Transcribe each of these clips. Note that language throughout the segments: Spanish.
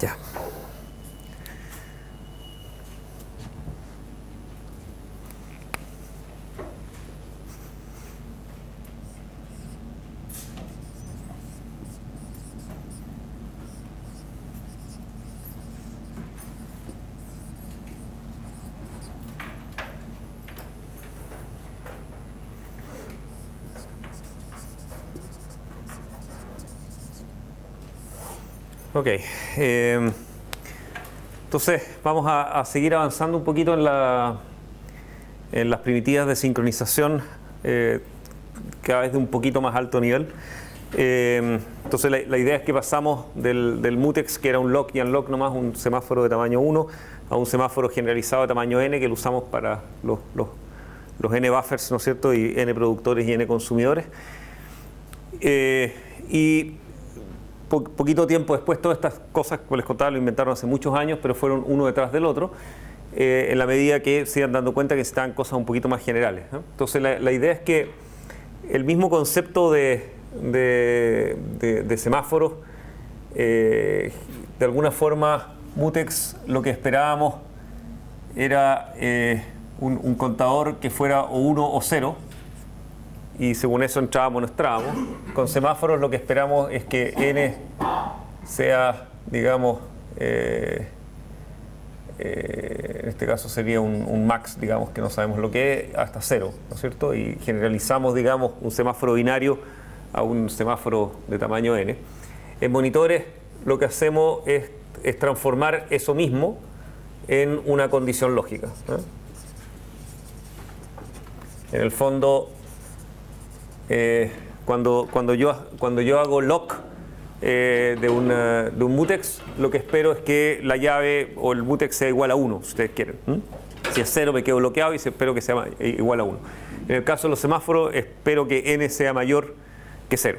Ya. Ok, entonces vamos a seguir avanzando un poquito en las primitivas de sincronización, cada vez de un poquito más alto nivel. Entonces la idea es que pasamos del mutex, que era un lock y unlock nomás, un semáforo de tamaño 1, a un semáforo generalizado de tamaño n, que lo usamos para los n buffers, ¿no es cierto?, y n productores y n consumidores. Y poquito tiempo después, todas estas cosas que les contaba lo inventaron hace muchos años, pero fueron uno detrás del otro, en la medida que se iban dando cuenta que necesitaban cosas un poquito más generales, ¿no? Entonces la idea es que el mismo concepto de semáforos, de alguna forma mutex, lo que esperábamos era un contador que fuera o 1 o 0, y según eso entrábamos o no entrábamos. Con semáforos lo que esperamos es que n sea, digamos, en este caso sería un max, digamos, que no sabemos lo que es, hasta 0, ¿no es cierto? Y generalizamos, digamos, un semáforo binario a un semáforo de tamaño n. En monitores lo que hacemos es transformar eso mismo en una condición lógica, ¿no? En el fondo, cuando yo hago lock de un mutex, lo que espero es que la llave o el mutex sea igual a 1, si ustedes quieren. Si es 0 me quedo bloqueado y espero que sea igual a 1. En el caso de los semáforos, espero que n sea mayor que 0.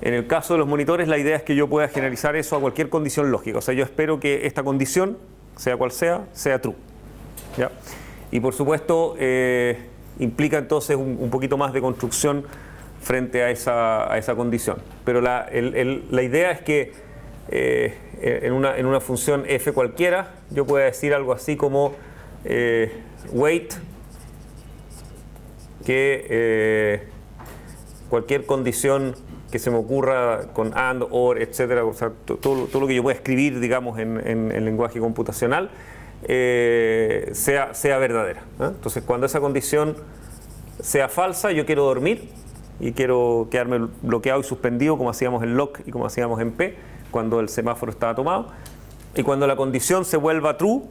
En el caso de los monitores, la idea es que yo pueda generalizar eso a cualquier condición lógica. O sea, yo espero que esta condición, sea cual sea true, ¿ya? Y por supuesto, implica entonces un poquito más de construcción frente a esa condición. Pero la idea es que en una función f cualquiera yo pueda decir algo así como wait, que cualquier condición que se me ocurra con and, or, etcétera, o sea, todo lo que yo pueda escribir, digamos, en lenguaje computacional, sea verdadera, ¿eh? Entonces, cuando esa condición sea falsa, yo quiero dormir y quiero quedarme bloqueado y suspendido, como hacíamos en lock y como hacíamos en P, cuando el semáforo estaba tomado. Y cuando la condición se vuelva true,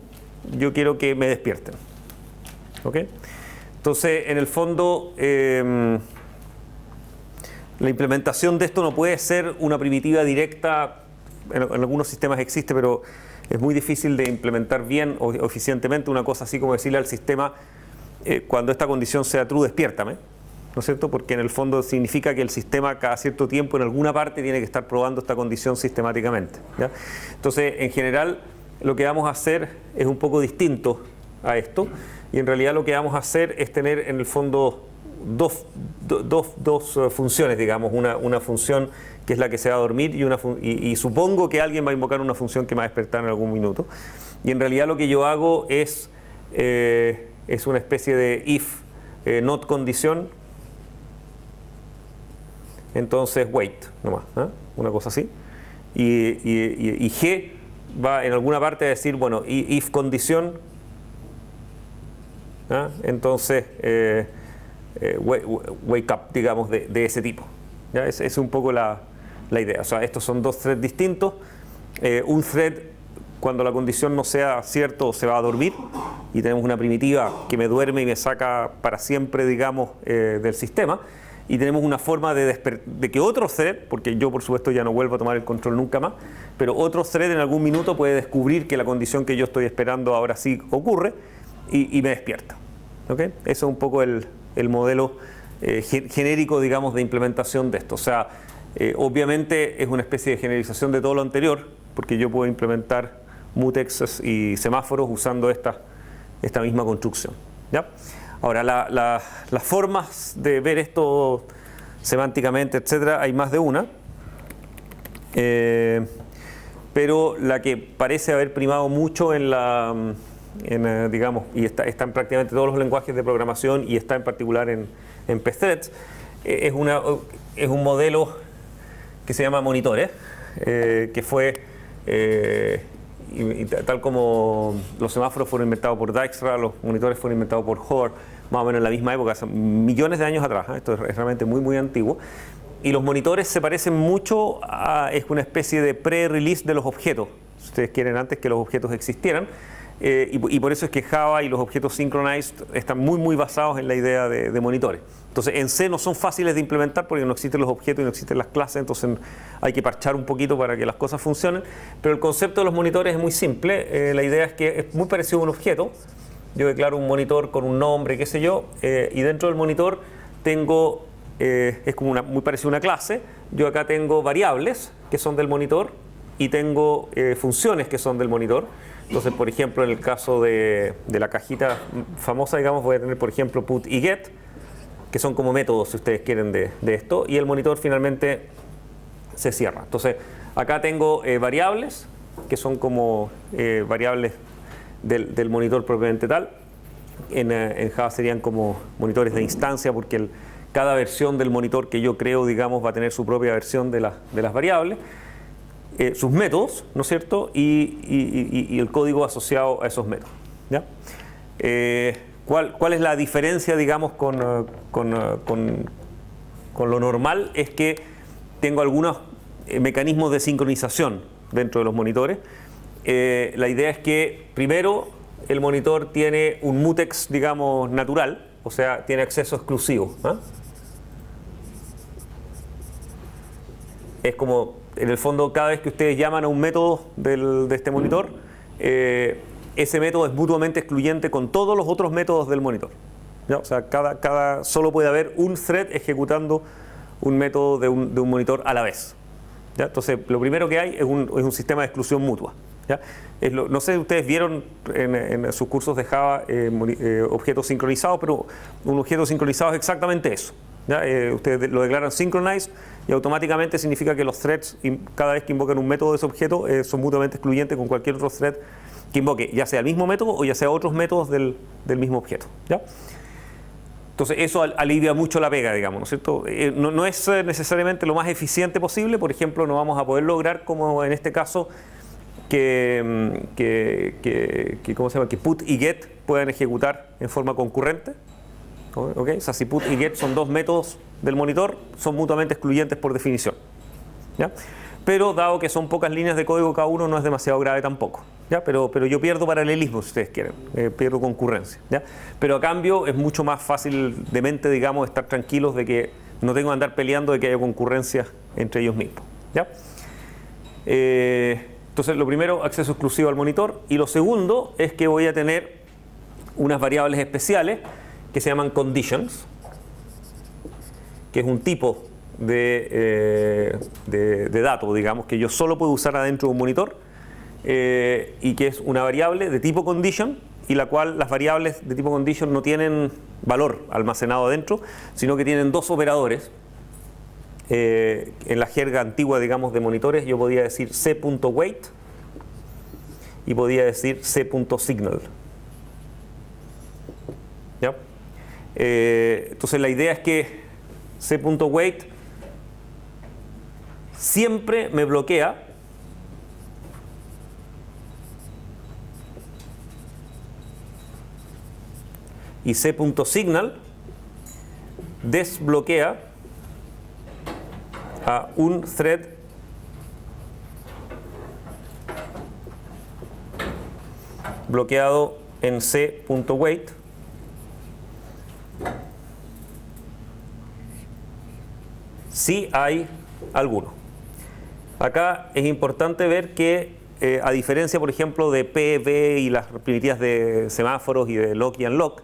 yo quiero que me despierten. ¿Ok? Entonces, en el fondo, la implementación de esto no puede ser una primitiva directa. En algunos sistemas existe, pero es muy difícil de implementar bien o eficientemente una cosa así como decirle al sistema, cuando esta condición sea true, despiértame, ¿no es cierto? Porque en el fondo significa que el sistema cada cierto tiempo en alguna parte tiene que estar probando esta condición sistemáticamente, ¿ya? Entonces, en general, lo que vamos a hacer es un poco distinto a esto, y en realidad lo que vamos a hacer es tener en el fondo dos funciones, digamos, una función que es la que se va a dormir y supongo que alguien va a invocar una función que me va a despertar en algún minuto. Y en realidad lo que yo hago es una especie de if not condición, entonces wait nomás, ¿eh? Una cosa así, y G va en alguna parte a decir, bueno, if condición, ¿eh? Entonces wake up, digamos, de ese tipo, ¿ya? Es un poco la idea. O sea, estos son dos threads distintos. Un thread, cuando la condición no sea cierto, se va a dormir y tenemos una primitiva que me duerme y me saca para siempre, digamos, del sistema. Y tenemos una forma de que otro thread, porque yo por supuesto ya no vuelvo a tomar el control nunca más, pero otro thread en algún minuto puede descubrir que la condición que yo estoy esperando ahora sí ocurre y me despierta. ¿Okay? Eso es un poco el modelo genérico, digamos, de implementación de esto. O sea, obviamente es una especie de generalización de todo lo anterior, porque yo puedo implementar mutexes y semáforos usando esta misma construcción, ¿ya? Ahora, las formas de ver esto semánticamente, etcétera, hay más de una. pero la que parece haber primado mucho digamos, y está en prácticamente todos los lenguajes de programación y está en particular en Pthreads, es un modelo que se llama monitores, que fue, tal como los semáforos fueron inventados por Dijkstra, los monitores fueron inventados por Hoare, más o menos en la misma época, hace millones de años atrás, esto es realmente muy, muy antiguo. Y los monitores se parecen mucho es una especie de pre-release de los objetos, si ustedes quieren, antes que los objetos existieran. Y por eso es que Java y los objetos synchronized están muy, muy basados en la idea de monitores. Entonces, en C no son fáciles de implementar porque no existen los objetos y no existen las clases, entonces hay que parchar un poquito para que las cosas funcionen. Pero el concepto de los monitores es muy simple. La idea es que es muy parecido a un objeto. Yo declaro un monitor con un nombre, qué sé yo, y dentro del monitor tengo, es como muy parecido a una clase. Yo acá tengo variables que son del monitor y tengo funciones que son del monitor. Entonces, por ejemplo, en el caso de la cajita famosa, digamos, voy a tener, por ejemplo, put y get, que son como métodos, si ustedes quieren, de esto, y el monitor finalmente se cierra. Entonces, acá tengo variables, que son como variables del monitor propiamente tal. En Java serían como monitores de instancia, porque cada versión del monitor que yo creo, digamos, va a tener su propia versión de las variables. Sus métodos, ¿no es cierto? Y el código asociado a esos métodos, ¿ya? ¿Cuál es la diferencia, digamos, con lo normal? Es que tengo algunos mecanismos de sincronización dentro de los monitores. La idea es que, primero, el monitor tiene un mutex, digamos, natural, o sea, tiene acceso exclusivo, ¿eh? Es como, en el fondo, cada vez que ustedes llaman a un método de este monitor, ese método es mutuamente excluyente con todos los otros métodos del monitor, ¿ya? O sea, solo puede haber un thread ejecutando un método de un monitor a la vez, ¿ya? Entonces, lo primero que hay es un sistema de exclusión mutua, ¿ya? No sé si ustedes vieron en sus cursos de Java objetos sincronizados, pero un objeto sincronizado es exactamente eso, ¿ya? Ustedes lo declaran synchronized y automáticamente significa que los threads, cada vez que invocan un método de ese objeto, son mutuamente excluyentes con cualquier otro thread que invoque, ya sea el mismo método o ya sea otros métodos del mismo objeto, ¿ya? Entonces eso alivia mucho la pega, digamos, ¿no es cierto? No es necesariamente lo más eficiente posible. Por ejemplo, no vamos a poder lograr, como en este caso, ¿cómo se llama? Que put y get puedan ejecutar en forma concurrente. ¿Okay? O sea, si put y get son dos métodos del monitor, son mutuamente excluyentes por definición, ¿ya? Pero dado que son pocas líneas de código cada uno, no es demasiado grave tampoco, ¿ya? Pero yo pierdo paralelismo, si ustedes quieren, pierdo concurrencia, ¿ya? Pero a cambio es mucho más fácil de mente, digamos, estar tranquilos de que no tengo que andar peleando de que haya concurrencia entre ellos mismos, ¿ya? Entonces, lo primero, acceso exclusivo al monitor, y lo segundo es que voy a tener unas variables especiales que se llaman conditions, que es un tipo de dato, digamos, que yo solo puedo usar adentro de un monitor, y que es una variable de tipo condition, y la cual las variables de tipo condition no tienen valor almacenado adentro, sino que tienen dos operadores. En la jerga antigua, digamos, de monitores, yo podía decir c.wait y podía decir c.signal, ¿ya? Entonces la idea es que c.wait siempre me bloquea y c.signal desbloquea a un thread bloqueado en c.wait si hay alguno. Acá es importante ver que a diferencia, por ejemplo, de P, V y las primitivas de semáforos y de lock y unlock,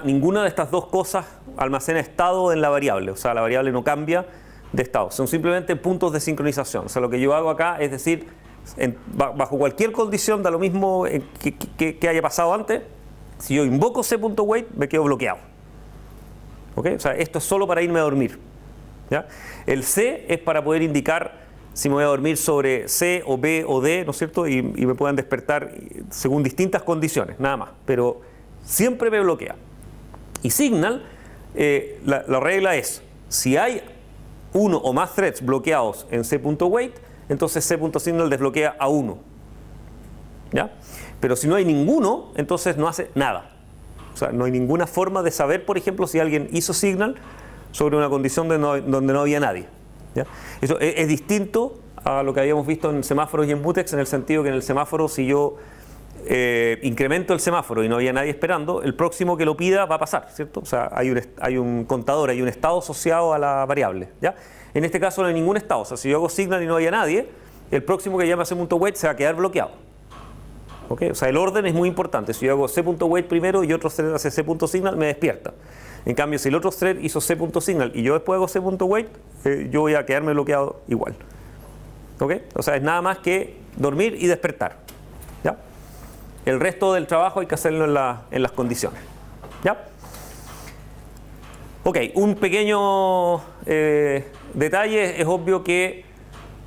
ninguna de estas dos cosas almacena estado en la variable. O sea, la variable no cambia de estado. Son simplemente puntos de sincronización. O sea, lo que yo hago acá es decir, bajo cualquier condición, da lo mismo que haya pasado antes, si yo invoco c.wait, me quedo bloqueado. ¿Okay? O sea, esto es solo para irme a dormir, ¿ya? El C es para poder indicar si me voy a dormir sobre C o B o D, ¿no es cierto? Y me puedan despertar según distintas condiciones, nada más. Pero siempre me bloquea. Y Signal, la regla es, si hay uno o más threads bloqueados en C.wait, entonces C.signal desbloquea a uno. ¿Ya? Pero si no hay ninguno, entonces no hace nada. O sea, no hay ninguna forma de saber, por ejemplo, si alguien hizo Signal sobre una condición donde no había nadie. ¿Ya? Eso es distinto a lo que habíamos visto en semáforos y en mutex, en el sentido que en el semáforo, si yo incremento el semáforo y no había nadie esperando, el próximo que lo pida va a pasar, ¿cierto? O sea, hay un contador, hay un estado asociado a la variable, ¿ya? En este caso no hay ningún estado. O sea, si yo hago Signal y no había nadie, el próximo que llame a C.wait se va a quedar bloqueado. ¿Okay? O sea, el orden es muy importante. Si yo hago C.wait primero y otro thread hace C.signal, me despierta. En cambio, si el otro thread hizo C.signal y yo después hago C.wait, yo voy a quedarme bloqueado igual. ¿Okay? O sea, es nada más que dormir y despertar. ¿Ya? El resto del trabajo hay que hacerlo en las condiciones. ¿Ya? Ok, un pequeño detalle. Es obvio que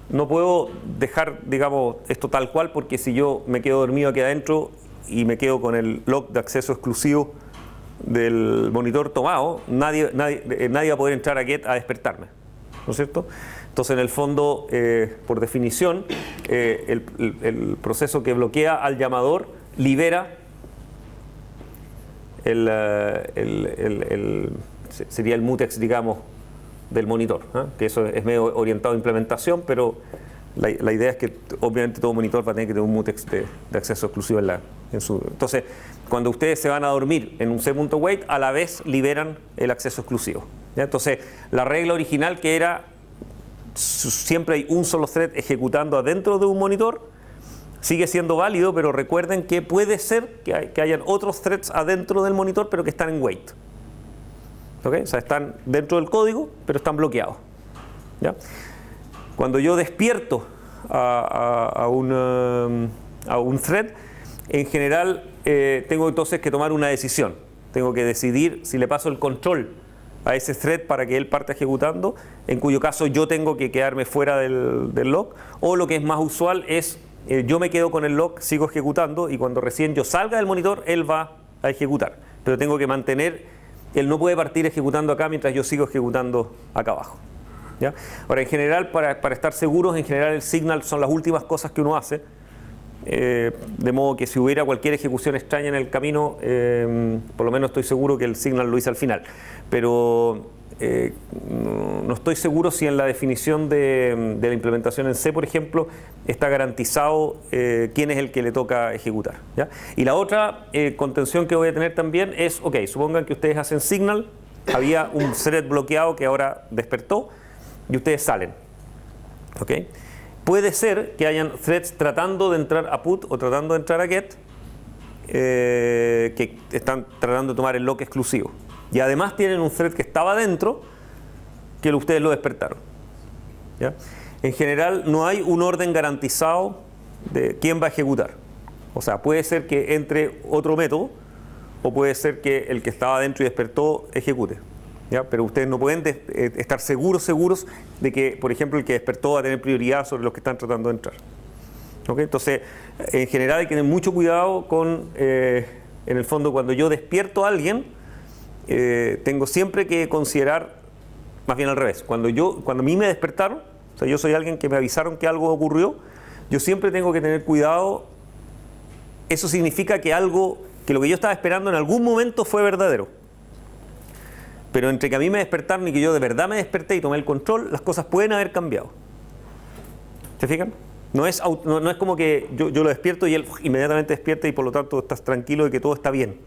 no puedo dejar, digamos, esto tal cual, porque si yo me quedo dormido aquí adentro y me quedo con el lock de acceso exclusivo del monitor tomado, nadie va a poder entrar a Get a despertarme, ¿no es cierto? Entonces, en el fondo, por definición, el proceso que bloquea al llamador libera sería el mutex, digamos, del monitor, ¿eh? Que eso es medio orientado a implementación, pero la idea es que obviamente todo monitor va a tener que tener un mutex de acceso exclusivo en su... Entonces, cuando ustedes se van a dormir en un C.wait, a la vez liberan el acceso exclusivo, ¿ya? Entonces, la regla original, que era siempre hay un solo thread ejecutando adentro de un monitor, sigue siendo válido, pero recuerden que puede ser que hayan otros threads adentro del monitor, pero que están en wait. ¿Okay? O sea, están dentro del código, pero están bloqueados. ¿Ya? Cuando yo despierto a un thread, en general tengo entonces que tomar una decisión. Tengo que decidir si le paso el control a ese thread para que él parte ejecutando, en cuyo caso yo tengo que quedarme fuera del lock, o lo que es más usual es yo me quedo con el lock, sigo ejecutando, y cuando recién yo salga del monitor, él va a ejecutar. Pero tengo que mantener, él no puede partir ejecutando acá mientras yo sigo ejecutando acá abajo. ¿Ya? Ahora, en general, para estar seguros, en general el Signal son las últimas cosas que uno hace, de modo que si hubiera cualquier ejecución extraña en el camino, por lo menos estoy seguro que el Signal lo hice al final. Pero no estoy seguro si en la definición de la implementación en C, por ejemplo, está garantizado quién es el que le toca ejecutar, ¿ya? Y la otra contención que voy a tener también es, ok, supongan que ustedes hacen Signal, había un thread bloqueado que ahora despertó y ustedes salen, ¿ok? Puede ser que hayan threads tratando de entrar a put o tratando de entrar a get, que están tratando de tomar el lock exclusivo. Y además tienen un thread que estaba dentro, que ustedes lo despertaron, ¿ya? En general no hay un orden garantizado de quién va a ejecutar. O sea, puede ser que entre otro método, o puede ser que el que estaba dentro y despertó ejecute, ¿ya? Pero ustedes no pueden estar seguros de que, por ejemplo, el que despertó va a tener prioridad sobre los que están tratando de entrar. ¿Okay? Entonces, en general hay que tener mucho cuidado con, en el fondo, cuando yo despierto a alguien, tengo siempre que considerar, más bien al revés, cuando a mí me despertaron, o sea, yo soy alguien que me avisaron que algo ocurrió, yo siempre tengo que tener cuidado. Eso significa que lo que yo estaba esperando en algún momento fue verdadero. Pero entre que a mí me despertaron y que yo de verdad me desperté y tomé el control, las cosas pueden haber cambiado. ¿Se fijan? No es como que yo lo despierto y él inmediatamente despierta y por lo tanto estás tranquilo de que todo está bien.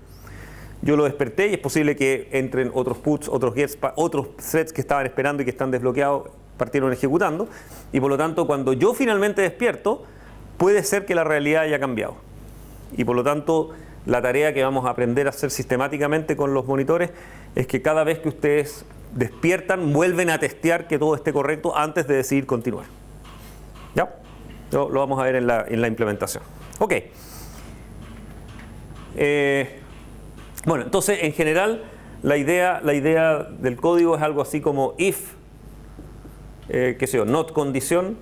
Yo lo desperté y es posible que entren otros puts, otros gets, otros threads que estaban esperando y que están desbloqueados, partieron ejecutando, y por lo tanto cuando yo finalmente despierto, puede ser que la realidad haya cambiado. Y por lo tanto, la tarea que vamos a aprender a hacer sistemáticamente con los monitores es que cada vez que ustedes despiertan, vuelven a testear que todo esté correcto antes de decidir continuar. ¿Ya? Lo vamos a ver en la implementación. Ok. Bueno, entonces, en general, la idea del código es algo así como if, qué sé yo, not condición,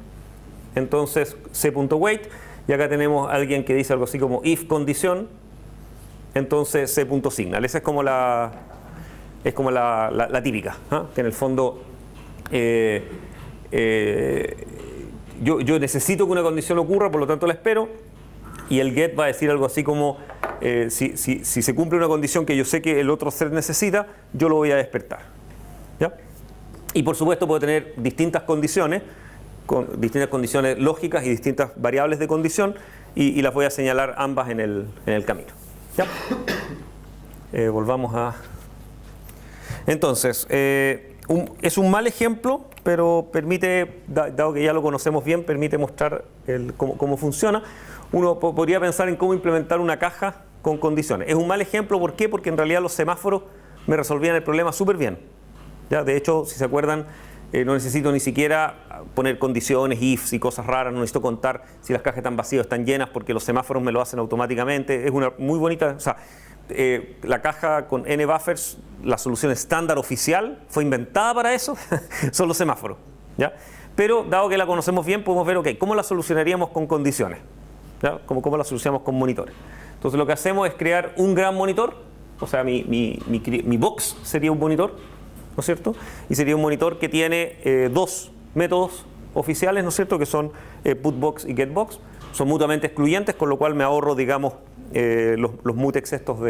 entonces c.wait, y acá tenemos a alguien que dice algo así como if condición, entonces c.signal. Esa es como la típica, ¿eh? Que en el fondo yo necesito que una condición ocurra, por lo tanto la espero, y el get va a decir algo así como si se cumple una condición que yo sé que el otro thread necesita, yo lo voy a despertar, ¿ya? Y por supuesto puedo tener distintas condiciones lógicas y distintas variables de condición, y las voy a señalar ambas en el camino, ¿ya? Volvamos a... Entonces, es un mal ejemplo, pero permite, dado que ya lo conocemos bien, permite mostrar cómo funciona. Uno podría pensar en cómo implementar una caja con condiciones. Es un mal ejemplo, ¿por qué? Porque en realidad los semáforos me resolvían el problema súper bien, ¿ya? De hecho, si se acuerdan, no necesito ni siquiera poner condiciones, ifs y cosas raras, no necesito contar si las cajas están vacías o están llenas, porque los semáforos me lo hacen automáticamente. Es una muy bonita... O sea, la caja con n buffers, la solución estándar oficial, fue inventada para eso, son los semáforos, ¿ya? Pero dado que la conocemos bien, podemos ver, ok, ¿cómo la solucionaríamos con condiciones? ¿Ya? ¿Cómo la solucionamos con monitores? Entonces lo que hacemos es crear un gran monitor, o sea, mi box sería un monitor, ¿no es cierto? Y sería un monitor que tiene dos métodos oficiales, ¿no es cierto? Que son putbox y getbox. Son mutuamente excluyentes, con lo cual me ahorro, digamos, los mutex estos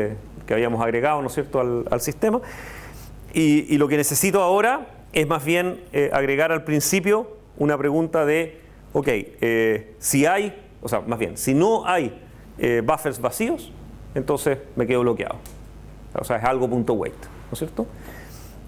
que habíamos agregado, ¿no es cierto?, al sistema. Y lo que necesito ahora es más bien agregar al principio una pregunta de, ok, si hay, o sea, más bien, si no hay buffers vacíos, entonces me quedo bloqueado. O sea, es algo.wait, ¿no es cierto?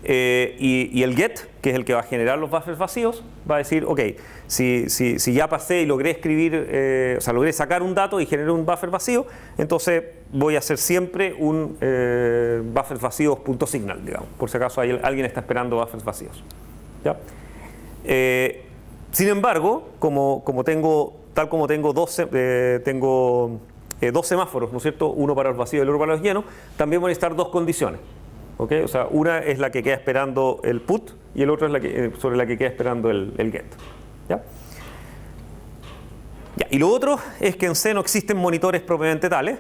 Y el get, que es el que va a generar los buffers vacíos, va a decir, ok, si ya pasé y logré escribir, o sea, logré sacar un dato y generar un buffer vacío, entonces voy a hacer siempre un buffers vacíos.signal, digamos, por si acaso alguien está esperando buffers vacíos, ¿ya? Sin embargo, tal como tengo dos semáforos, ¿no es cierto?, uno para los vacíos y el otro para los llenos, también voy a necesitar dos condiciones. ¿Okay? O sea, una es la que queda esperando el put y el otro es sobre la que queda esperando el get, ¿ya? Ya, y lo otro es que en C no existen monitores propiamente tales.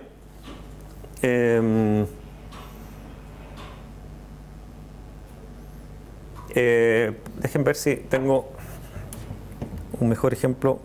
Dejen ver si tengo un mejor ejemplo.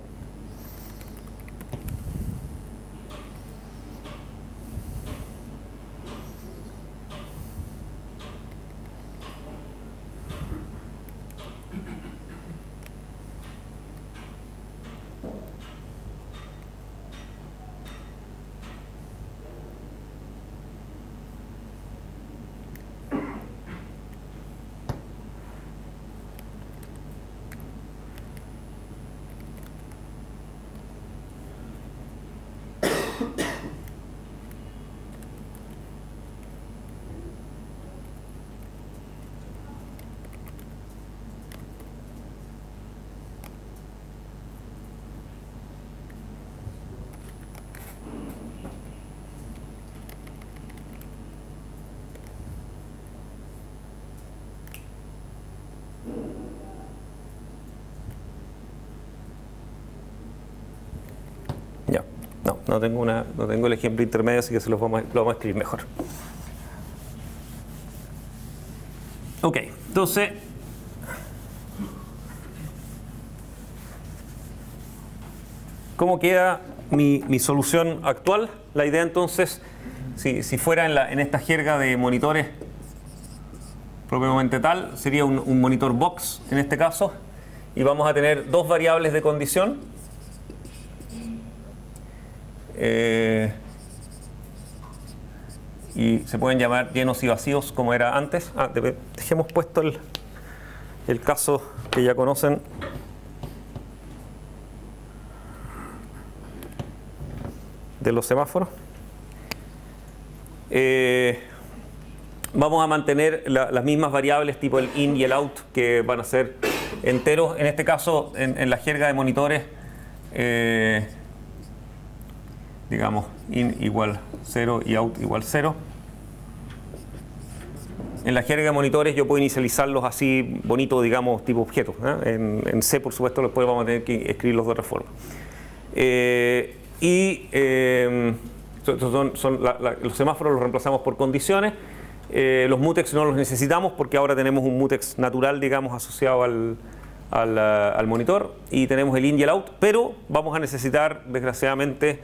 Ya, no tengo el ejemplo intermedio, así que lo vamos a escribir mejor. Ok, entonces ¿cómo queda mi solución actual? La idea entonces, si fuera en esta jerga de monitores propiamente tal, sería un monitor box en este caso, y vamos a tener dos variables de condición. Y se pueden llamar llenos y vacíos como era antes. Dejemos puesto el caso que ya conocen de los semáforos. Vamos a mantener las mismas variables tipo el in y el out, que van a ser enteros. En este caso, en la jerga de monitores, digamos in igual 0 y out igual 0. en la jerga de monitores yo puedo inicializarlos así bonito, digamos, tipo objetos. En C, por supuesto, después vamos a tener que escribirlos de otra forma. Los semáforos los reemplazamos por condiciones. Los mutex no los necesitamos porque ahora tenemos un mutex natural, digamos, asociado al monitor, y tenemos el in y el out, pero vamos a necesitar, desgraciadamente,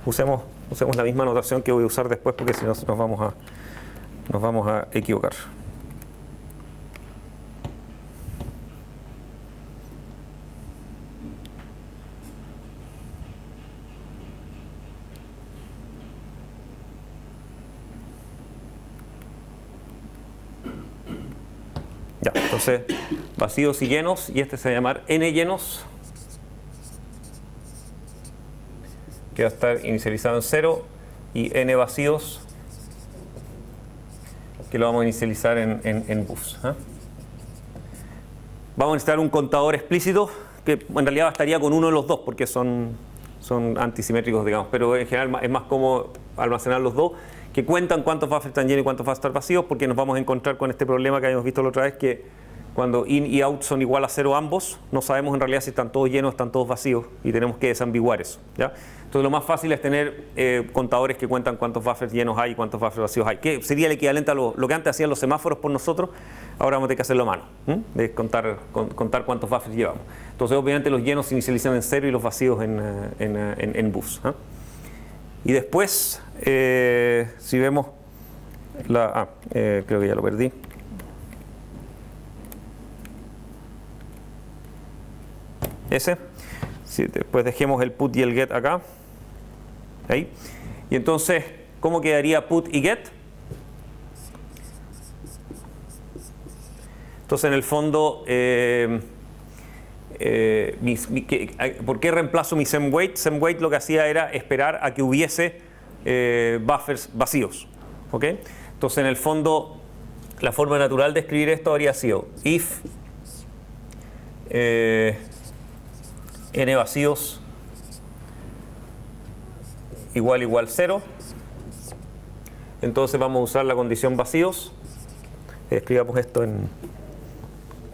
usemos la misma notación que voy a usar después, porque si no nos vamos a equivocar. Ya, entonces, vacíos y llenos, y este se va a llamar n llenos, que va a estar inicializado en 0, y n vacíos, que lo vamos a inicializar en buffs. Vamos a necesitar un contador explícito, que en realidad estaría con uno de los dos, porque son antisimétricos, digamos, pero en general es más cómodo almacenar los dos, que cuentan cuántos buffers están llenos y cuántos van a estar vacíos, porque nos vamos a encontrar con este problema que habíamos visto la otra vez, que cuando in y out son igual a 0 ambos, no sabemos en realidad si están todos llenos o están todos vacíos, y tenemos que desambiguar eso, ¿ya? Entonces lo más fácil es tener contadores que cuentan cuántos buffers llenos hay y cuántos buffers vacíos hay, que sería el equivalente a lo que antes hacían los semáforos por nosotros. Ahora vamos a tener que hacerlo a mano, de contar cuántos buffers llevamos. Entonces obviamente los llenos se inicializan en 0 y los vacíos en buffs. Y después, si vemos creo que ya lo perdí. Después dejemos el put y el get acá. Ahí. Y entonces, ¿cómo quedaría put y get? Entonces, en el fondo, ¿por qué reemplazo mi semWait? SemWait lo que hacía era esperar a que hubiese buffers vacíos. ¿Ok? Entonces, en el fondo, la forma natural de escribir esto habría sido if n vacíos igual 0. Entonces vamos a usar la condición vacíos. Escribamos esto en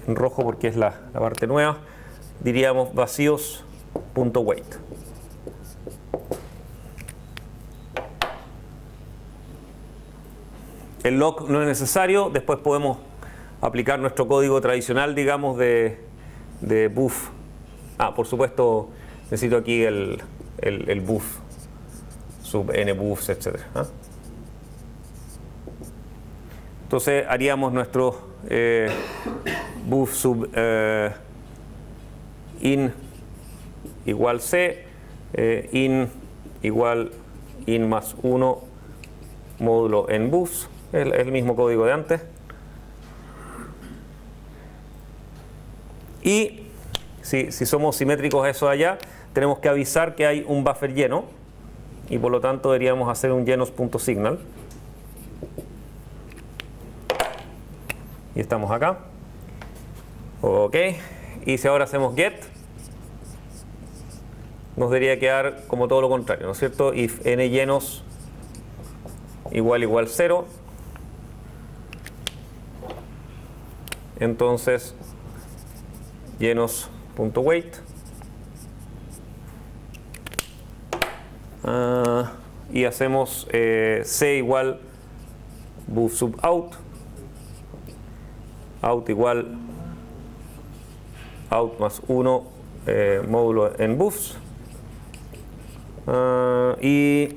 rojo porque es la parte nueva. Diríamos vacíos.wait. El lock no es necesario. Después podemos aplicar nuestro código tradicional, digamos, de buff. Por supuesto, necesito aquí el buff sub n buffs, etc. Entonces haríamos nuestro buff sub in igual c, in igual in más 1 módulo en buffs, el mismo código de antes. Y si somos simétricos a eso de allá, tenemos que avisar que hay un buffer lleno, y por lo tanto deberíamos hacer un llenos.signal. Y estamos acá. Ok. Y si ahora hacemos get, nos debería quedar como todo lo contrario, ¿no es cierto? If n llenos igual 0, entonces llenos.wait, y hacemos c igual buff sub out, out igual out más 1 módulo en buffs, y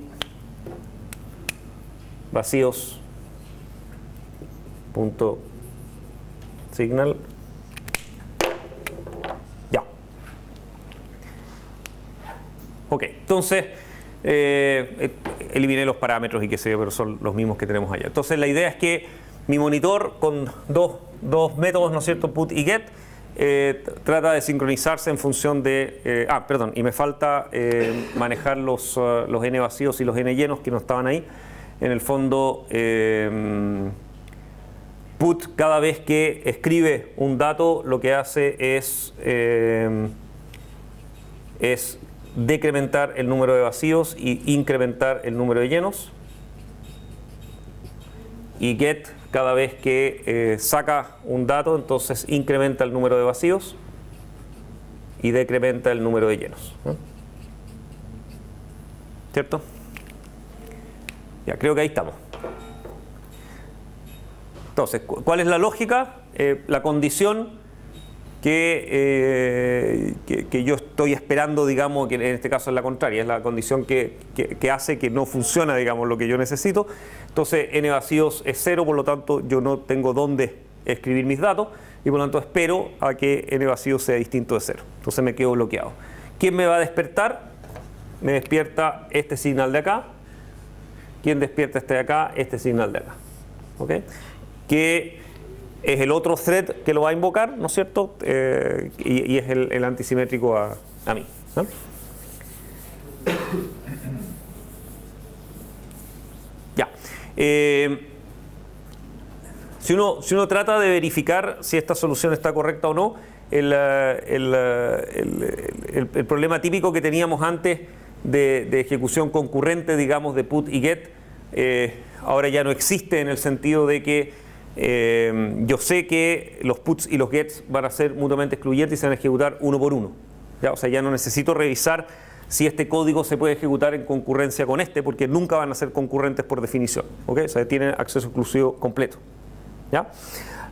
vacíos punto signal. Ya. Ok, entonces eliminé los parámetros y qué sé yo, pero son los mismos que tenemos allá. Entonces la idea es que mi monitor con dos métodos, ¿no es cierto?, put y get, trata de sincronizarse en función de... y me falta manejar los n vacíos y los n llenos que no estaban ahí. En el fondo, put, cada vez que escribe un dato, lo que hace es es decrementar el número de vacíos y incrementar el número de llenos. Y get, cada vez que saca un dato, entonces incrementa el número de vacíos y decrementa el número de llenos. ¿Cierto? Ya, creo que ahí estamos. Entonces, ¿cuál es la lógica? La condición que yo estoy esperando, digamos, que en este caso es la contraria, es la condición que hace que no funciona, digamos, lo que yo necesito. Entonces, n vacíos es 0, por lo tanto, yo no tengo dónde escribir mis datos y por lo tanto espero a que n vacíos sea distinto de 0. Entonces me quedo bloqueado. ¿Quién me va a despertar? Me despierta este señal de acá. ¿Quién despierta este de acá? Este señal de acá. ¿Ok? Que es el otro thread que lo va a invocar, ¿no es cierto? Y es el antisimétrico a mí, ¿no? Ya. Si uno trata de verificar si esta solución está correcta o no, el problema típico que teníamos antes de ejecución concurrente, digamos, de put y get, ahora ya no existe, en el sentido de que yo sé que los puts y los gets van a ser mutuamente excluyentes y se van a ejecutar uno por uno. ¿Ya? O sea, ya no necesito revisar si este código se puede ejecutar en concurrencia con este, porque nunca van a ser concurrentes por definición. ¿Okay? O sea, tienen acceso exclusivo completo. ¿Ya?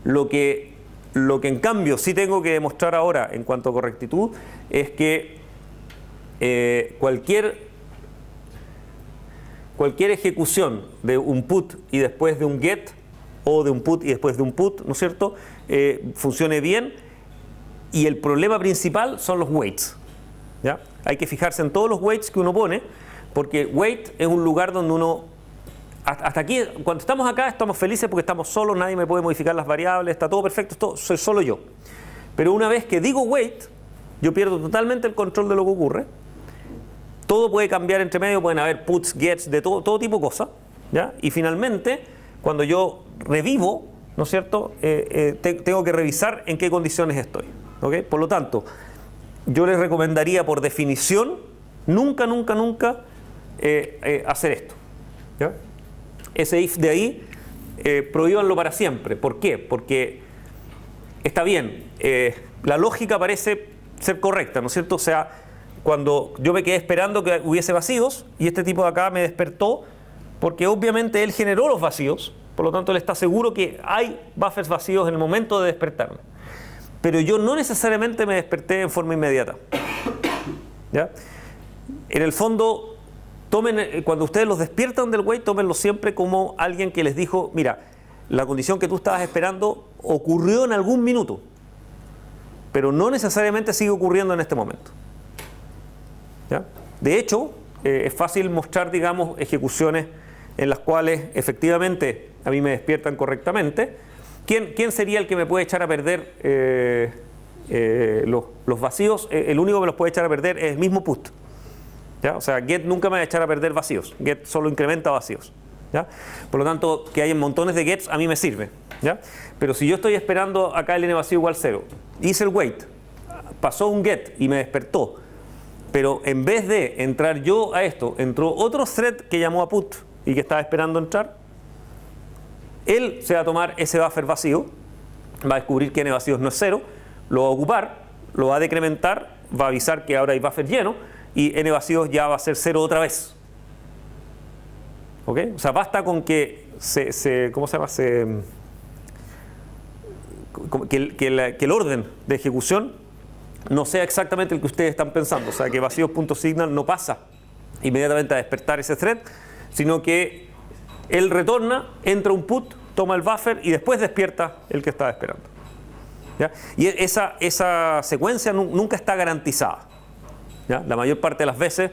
Lo que en cambio sí tengo que demostrar ahora en cuanto a correctitud es que cualquier ejecución de un put y después de un get, o de un put y después de un put, ¿no es cierto?, funcione bien. Y el problema principal son los waits. ¿Ya? Hay que fijarse en todos los waits que uno pone, porque wait es un lugar donde uno, hasta aquí, cuando estamos acá, estamos felices porque estamos solos, nadie me puede modificar las variables, está todo perfecto, soy solo yo. Pero una vez que digo wait, yo pierdo totalmente el control de lo que ocurre. Todo puede cambiar entre medio, pueden haber puts, gets, de todo tipo de cosas, ¿ya? Y finalmente, cuando yo revivo, ¿no es cierto?, tengo que revisar en qué condiciones estoy. ¿Okay? Por lo tanto, yo les recomendaría por definición nunca hacer esto. ¿Ya? Ese if de ahí, prohíbanlo para siempre. ¿Por qué? Porque está bien, la lógica parece ser correcta, ¿no es cierto? O sea, cuando yo me quedé esperando que hubiese vacíos y este tipo de acá me despertó, porque obviamente él generó los vacíos, por lo tanto él está seguro que hay buffers vacíos en el momento de despertarme. Pero yo no necesariamente me desperté en forma inmediata. ¿Ya? En el fondo, cuando ustedes los despiertan del wait, tómenlo siempre como alguien que les dijo, mira, la condición que tú estabas esperando ocurrió en algún minuto, pero no necesariamente sigue ocurriendo en este momento. ¿Ya? De hecho, es fácil mostrar, digamos, ejecuciones en las cuales efectivamente a mí me despiertan correctamente. ¿Quién sería el que me puede echar a perder los vacíos? El único que me los puede echar a perder es el mismo put. ¿Ya? O sea, get nunca me va a echar a perder vacíos. Get solo incrementa vacíos. ¿Ya? Por lo tanto, que hay montones de gets a mí me sirve. ¿Ya? Pero si yo estoy esperando acá el n vacío igual 0, hice el wait, pasó un get y me despertó, pero en vez de entrar yo a esto, entró otro thread que llamó a put y que estaba esperando entrar, él se va a tomar ese buffer vacío, va a descubrir que n vacíos no es 0, lo va a ocupar, lo va a decrementar, va a avisar que ahora hay buffer lleno y n vacíos ya va a ser 0 otra vez. ¿Ok? O sea, basta con que ¿cómo se llama? Que el orden de ejecución no sea exactamente el que ustedes están pensando. O sea, que vacíos.signal no pasa inmediatamente a despertar ese thread, sino que él retorna, entra un put, toma el buffer y después despierta el que estaba esperando. ¿Ya? Y esa secuencia nunca está garantizada. ¿Ya? La mayor parte de las veces,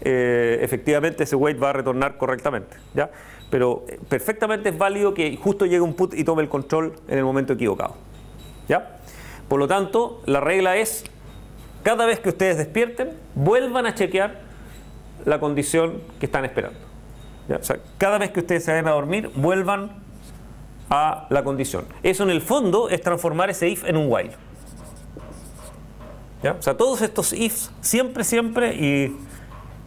efectivamente, ese wait va a retornar correctamente. ¿Ya? Pero perfectamente es válido que justo llegue un put y tome el control en el momento equivocado. ¿Ya? Por lo tanto, la regla es, cada vez que ustedes despierten, vuelvan a chequear la condición que están esperando. ¿Ya? O sea, cada vez que ustedes se vayan a dormir, vuelvan a la condición. Eso en el fondo es transformar ese if en un while. ¿Ya? O sea, todos estos ifs, siempre, y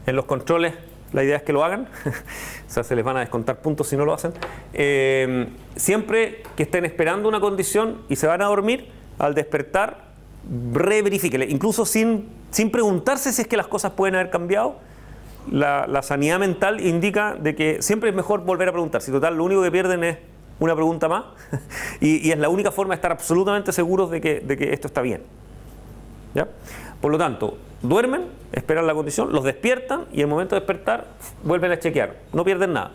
en los controles la idea es que lo hagan, o sea, se les van a descontar puntos si no lo hacen, siempre que estén esperando una condición y se van a dormir, al despertar, reverifíquele, incluso sin preguntarse si es que las cosas pueden haber cambiado. La sanidad mental indica de que siempre es mejor volver a preguntar. Si total lo único que pierden es una pregunta más y es la única forma de estar absolutamente seguros de que esto está bien. ¿Ya? Por lo tanto, duermen, esperan la condición, los despiertan y en el momento de despertar vuelven a chequear. No pierden nada.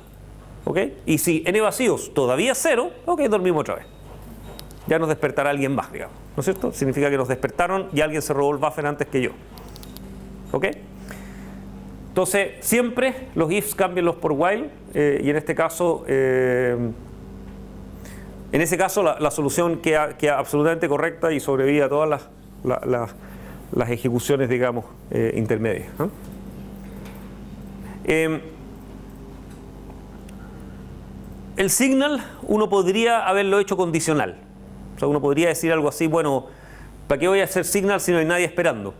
¿Ok? Y si n vacíos todavía 0, ok, dormimos otra vez. Ya nos despertará alguien más, digamos. ¿No es cierto? Significa que nos despertaron y alguien se robó el buffer antes que yo. ¿Ok? Entonces, siempre los ifs cámbienlos por while y en este caso, la solución queda absolutamente correcta y sobrevive a todas las ejecuciones, digamos, intermedias, ¿no? El signal uno podría haberlo hecho condicional. O sea, uno podría decir algo así, bueno, ¿para qué voy a hacer signal si no hay nadie esperando?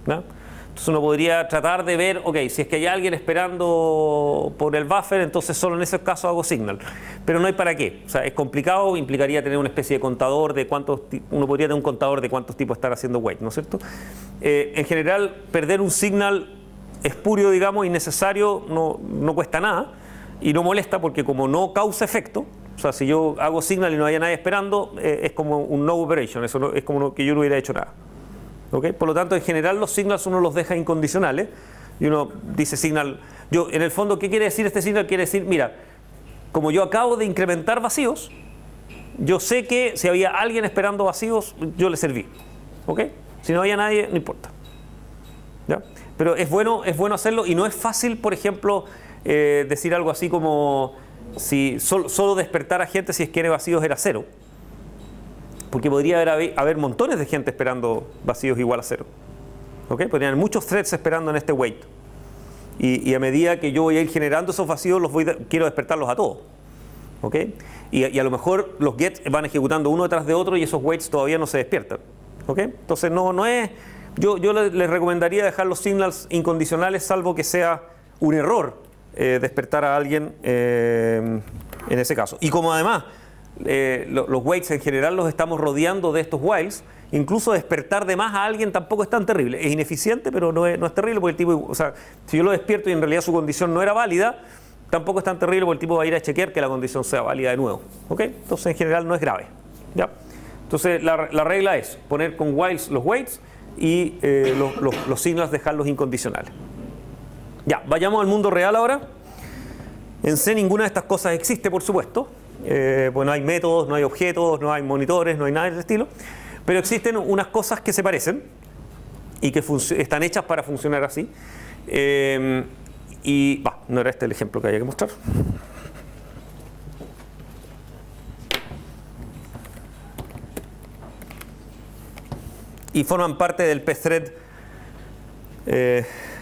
¿No? Entonces uno podría tratar de ver, ok, si es que hay alguien esperando por el buffer, entonces solo en ese caso hago signal. Pero no hay para qué. O sea, es complicado, implicaría tener una especie de contador de cuántos, uno podría tener un contador de cuántos tipos estar haciendo wait, ¿no es cierto? En general, perder un signal espurio, digamos, innecesario, no cuesta nada y no molesta porque como no causa efecto, o sea, si yo hago signal y no haya nadie esperando, es como un no operation, eso no, es como que yo no hubiera hecho nada. ¿Okay? Por lo tanto, en general los signals uno los deja incondicionales y uno dice signal, en el fondo, ¿qué quiere decir este signal? Quiere decir, mira, como yo acabo de incrementar vacíos, yo sé que si había alguien esperando vacíos, yo le serví. ¿Ok? Si no había nadie, no importa. ¿Ya? Pero es bueno hacerlo y no es fácil, por ejemplo, decir algo así como si solo despertar a gente si es que N vacíos era 0. Porque podría haber montones de gente esperando vacíos igual a 0. ¿Okay? Podrían haber muchos threads esperando en este wait. Y a medida que yo voy a ir generando esos vacíos, quiero despertarlos a todos. ¿Okay? Y a lo mejor los gets van ejecutando uno detrás de otro y esos waits todavía no se despiertan. ¿Okay? Entonces no es... Yo les recomendaría dejar los signals incondicionales, salvo que sea un error despertar a alguien en ese caso. Y como además... los waits en general los estamos rodeando de estos whiles, incluso despertar de más a alguien tampoco es tan terrible. Es ineficiente, pero no es terrible porque el tipo, o sea, si yo lo despierto y en realidad su condición no era válida, tampoco es tan terrible porque el tipo va a ir a chequear que la condición sea válida de nuevo. ¿Okay? Entonces en general no es grave. ¿Ya? Entonces la regla es poner con whiles los waits y los signals dejarlos incondicionales. Ya, vayamos al mundo real ahora. En C ninguna de estas cosas existe, por supuesto. Pues no hay métodos, no hay objetos, no hay monitores, no hay nada de ese estilo, pero existen unas cosas que se parecen y que están hechas para funcionar así. No era este el ejemplo que había que mostrar. Y forman parte del pthread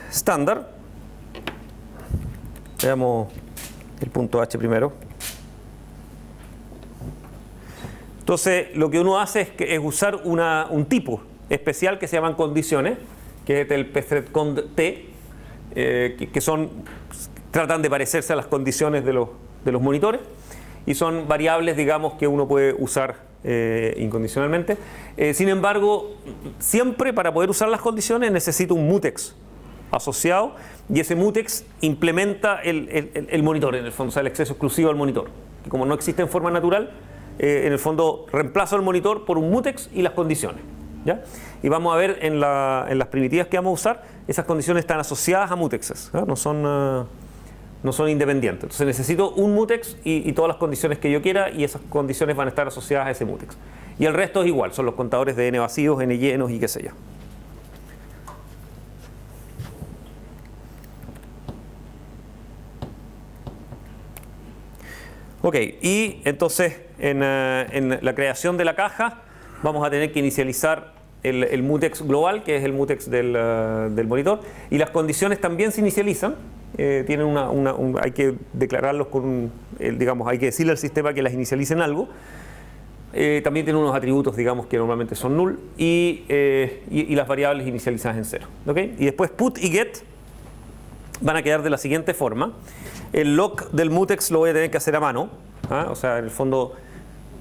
estándar. Veamos el punto H primero. Entonces, lo que uno hace es usar un tipo especial que se llaman condiciones, que es el pthread cond t, que tratan de parecerse a las condiciones de los monitores y son variables, digamos, que uno puede usar incondicionalmente. Sin embargo, siempre para poder usar las condiciones necesito un mutex asociado y ese mutex implementa el monitor, en el fondo, o sea, el acceso exclusivo al monitor, que como no existe en forma natural, en el fondo reemplazo el monitor por un mutex y las condiciones. ¿Ya? Y vamos a ver en las primitivas que vamos a usar, esas condiciones están asociadas a mutexes, ¿ya? No son independientes. Entonces necesito un mutex y todas las condiciones que yo quiera y esas condiciones van a estar asociadas a ese mutex. Y el resto es igual, son los contadores de n vacíos, n llenos y qué sé yo. Ok, y entonces en la creación de la caja vamos a tener que inicializar el mutex global, que es el mutex del monitor, y las condiciones también se inicializan. Tienen hay que declararlos digamos, hay que decirle al sistema que las inicialicen algo. También tiene unos atributos, digamos, que normalmente son null y las variables inicializadas en 0. ¿Okay? Y después put y get van a quedar de la siguiente forma. El lock del mutex lo voy a tener que hacer a mano. O sea, en el fondo,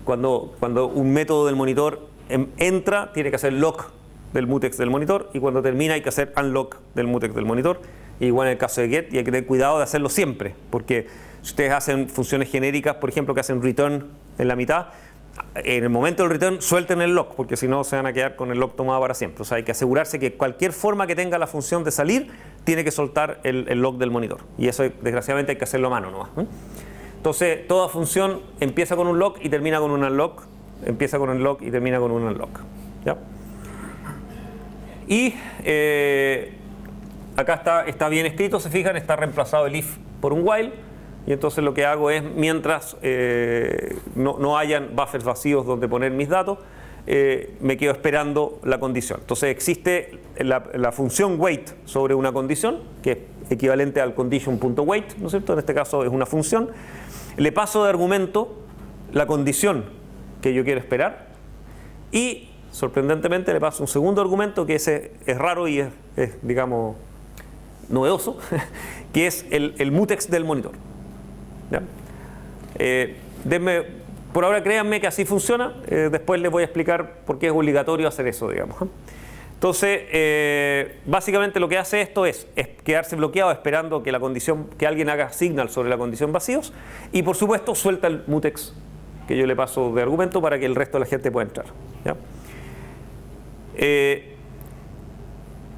cuando un método del monitor entra, tiene que hacer lock del mutex del monitor, y cuando termina hay que hacer unlock del mutex del monitor. Igual en el caso de get, y hay que tener cuidado de hacerlo siempre, porque si ustedes hacen funciones genéricas, por ejemplo, que hacen return en la mitad, en el momento del return suelten el lock, porque si no se van a quedar con el lock tomado para siempre. O sea, hay que asegurarse que cualquier forma que tenga la función de salir tiene que soltar el lock del monitor, y eso desgraciadamente hay que hacerlo a mano nomás. Entonces toda función empieza con un lock y termina con un unlock, empieza con un lock y termina con un unlock. ¿Ya? Y acá está bien escrito, se fijan, está reemplazado el if por un while. Y entonces lo que hago es, mientras no hayan buffers vacíos donde poner mis datos, me quedo esperando la condición. Entonces existe la función wait sobre una condición, que es equivalente al condition.wait, ¿no es cierto? En este caso es una función. Le paso de argumento la condición que yo quiero esperar y, sorprendentemente, le paso un segundo argumento que ese es raro y es digamos, novedoso, que es el mutex del monitor. ¿Ya? Por ahora créanme que así funciona, después les voy a explicar por qué es obligatorio hacer eso, digamos. Entonces, básicamente lo que hace esto es quedarse bloqueado esperando que que alguien haga signal sobre la condición vacíos, y por supuesto suelta el mutex que yo le paso de argumento para que el resto de la gente pueda entrar. ¿Ya?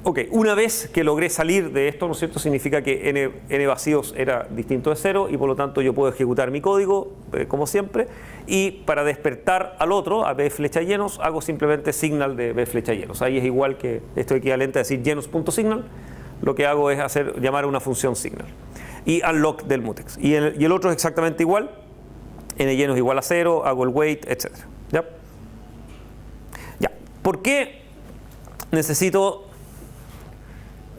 Ok, una vez que logré salir de esto, ¿no es cierto?, significa que n vacíos era distinto de 0 y por lo tanto yo puedo ejecutar mi código como siempre, y para despertar al otro, a b flecha llenos, hago simplemente signal de b flecha llenos. Ahí es igual que esto equivalente a decir llenos.signal, lo que hago es llamar a una función signal y unlock del mutex. Y el otro es exactamente igual, n llenos igual a 0, hago el wait, etc. ¿Ya? Ya. ¿Por qué necesito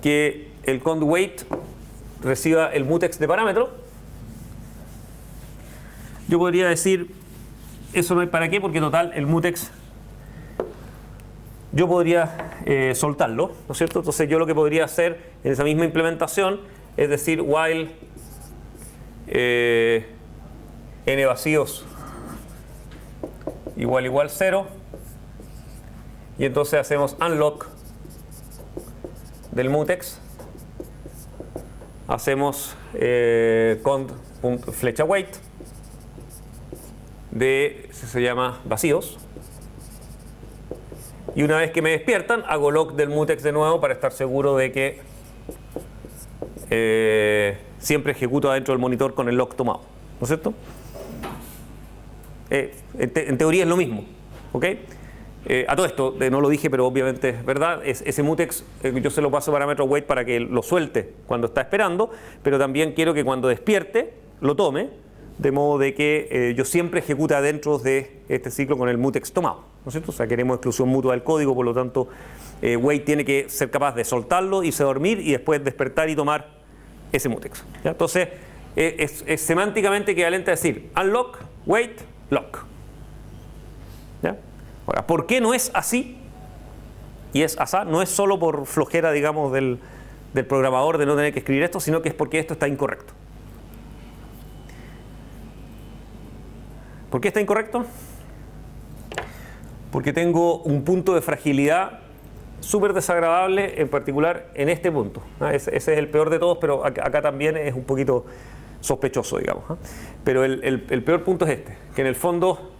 que el cond wait reciba el mutex de parámetro? Yo podría decir, eso no hay para qué, porque total el mutex yo podría soltarlo, ¿no es cierto? Entonces yo lo que podría hacer en esa misma implementación es decir while n vacíos igual 0, y entonces hacemos unlock del mutex, hacemos cond.flecha wait se llama vacíos, y una vez que me despiertan hago lock del mutex de nuevo para estar seguro de que siempre ejecuto adentro del monitor con el lock tomado, ¿no es cierto? En teoría es lo mismo, ¿ok? A todo esto, no lo dije, pero obviamente es verdad, ese mutex yo se lo paso parámetro wait para que lo suelte cuando está esperando, pero también quiero que cuando despierte lo tome, de modo de que yo siempre ejecute adentro de este ciclo con el mutex tomado, ¿no es cierto? O sea, queremos exclusión mutua del código, por lo tanto wait tiene que ser capaz de soltarlo, irse a dormir y después despertar y tomar ese mutex. ¿Ya? Entonces es semánticamente equivalente a decir unlock, wait, lock. ¿Ya? Ahora, ¿por qué no es así? Y es asá, no es solo por flojera, digamos, del programador de no tener que escribir esto, sino que es porque esto está incorrecto. ¿Por qué está incorrecto? Porque tengo un punto de fragilidad súper desagradable, en particular en este punto. Ese es el peor de todos, pero acá también es un poquito sospechoso, digamos. Pero el peor punto es este, que en el fondo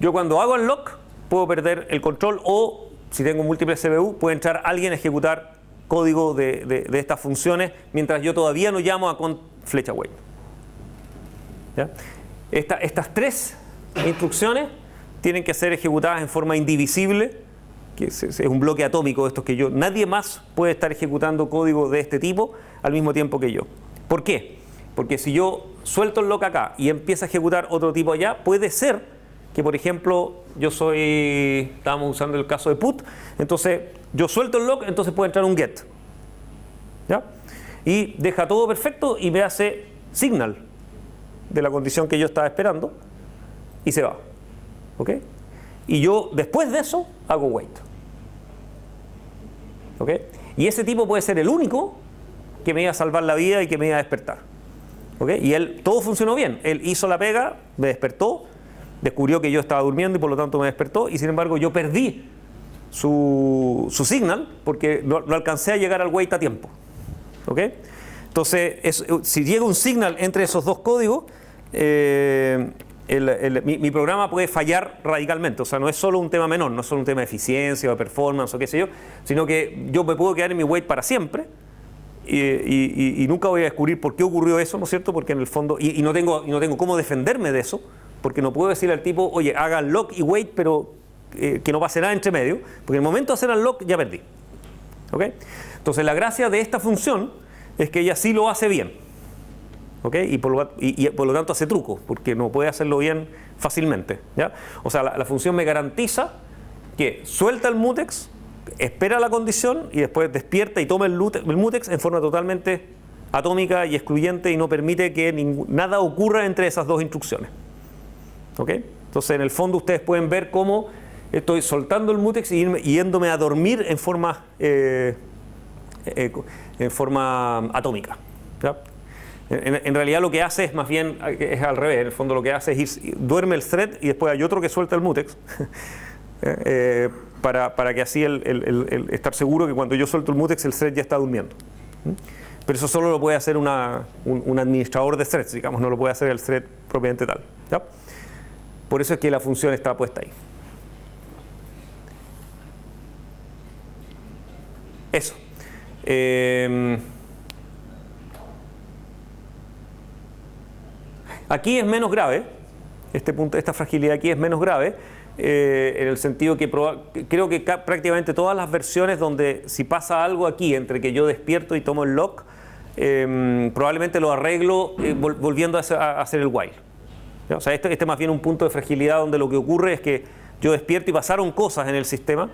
yo cuando hago unlock puedo perder el control, o si tengo múltiples CPU puede entrar alguien a ejecutar código de estas funciones mientras yo todavía no llamo a con flecha wait. ¿Ya? Estas tres instrucciones tienen que ser ejecutadas en forma indivisible, que es un bloque atómico de estos que nadie más puede estar ejecutando código de este tipo al mismo tiempo que yo. ¿Por qué? Porque si yo suelto el lock acá y empiezo a ejecutar otro tipo allá, puede ser que, por ejemplo, estábamos usando el caso de put, entonces yo suelto el lock, entonces puede entrar un get, ¿ya? Y deja todo perfecto y me hace signal de la condición que yo estaba esperando, y se va. ¿Ok? Y yo después de eso hago wait. ¿Ok? Y ese tipo puede ser el único que me iba a salvar la vida y que me iba a despertar. ¿Ok? Y todo funcionó bien. Él hizo la pega, me despertó, descubrió que yo estaba durmiendo y por lo tanto me despertó, y sin embargo yo perdí su signal porque no alcancé a llegar al wait a tiempo. ¿Ok? Entonces, si llega un signal entre esos dos códigos, mi programa puede fallar radicalmente. O sea, no es solo un tema menor, no es solo un tema de eficiencia o de performance o qué sé yo, sino que yo me puedo quedar en mi wait para siempre y nunca voy a descubrir por qué ocurrió eso, ¿no es cierto? Porque en el fondo, y no tengo cómo defenderme de eso, porque no puedo decirle al tipo, oye, haga lock y wait, pero que no pase nada entre medio, porque en el momento de hacer el lock ya perdí. ¿Ok? Entonces, la gracia de esta función es que ella sí lo hace bien. ¿Ok? Y por lo tanto hace truco, porque no puede hacerlo bien fácilmente. ¿Ya? O sea, la función me garantiza que suelta el mutex, espera la condición y después despierta y toma el mutex en forma totalmente atómica y excluyente y no permite que nada ocurra entre esas dos instrucciones. ¿Ok? Entonces, en el fondo ustedes pueden ver cómo estoy soltando el mutex y yéndome a dormir en forma atómica. ¿Ya? En realidad lo que hace es más bien, es al revés, en el fondo lo que hace es duerme el thread y después hay otro que suelta el mutex para que así estar seguro que cuando yo suelto el mutex el thread ya está durmiendo. Pero eso solo lo puede hacer un administrador de threads, digamos, no lo puede hacer el thread propiamente tal. ¿Ya? Por eso es que la función está puesta ahí. Eso. Aquí es menos grave, esta fragilidad aquí es menos grave, en el sentido que creo que prácticamente todas las versiones donde si pasa algo aquí entre que yo despierto y tomo el lock, probablemente lo arreglo volviendo a hacer el while. ¿Ya? O sea, este es más bien un punto de fragilidad donde lo que ocurre es que yo despierto y pasaron cosas en el sistema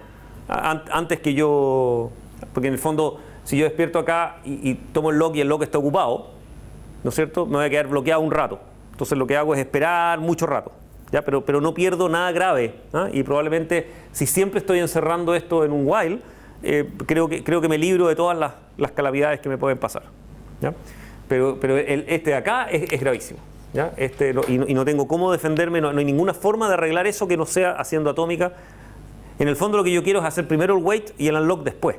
antes que yo... Porque en el fondo, si yo despierto acá y tomo el lock y el lock está ocupado, ¿no es cierto? Me voy a quedar bloqueado un rato. Entonces lo que hago es esperar mucho rato, ¿ya? Pero no pierdo nada grave, ¿ah? Y probablemente si siempre estoy encerrando esto en un while, creo que me libro de todas las calamidades que me pueden pasar, ¿ya? Pero este de acá es gravísimo, ¿ya? Y no tengo cómo defenderme, no hay ninguna forma de arreglar eso que no sea haciendo atómica. En el fondo lo que yo quiero es hacer primero el wait y el unlock después.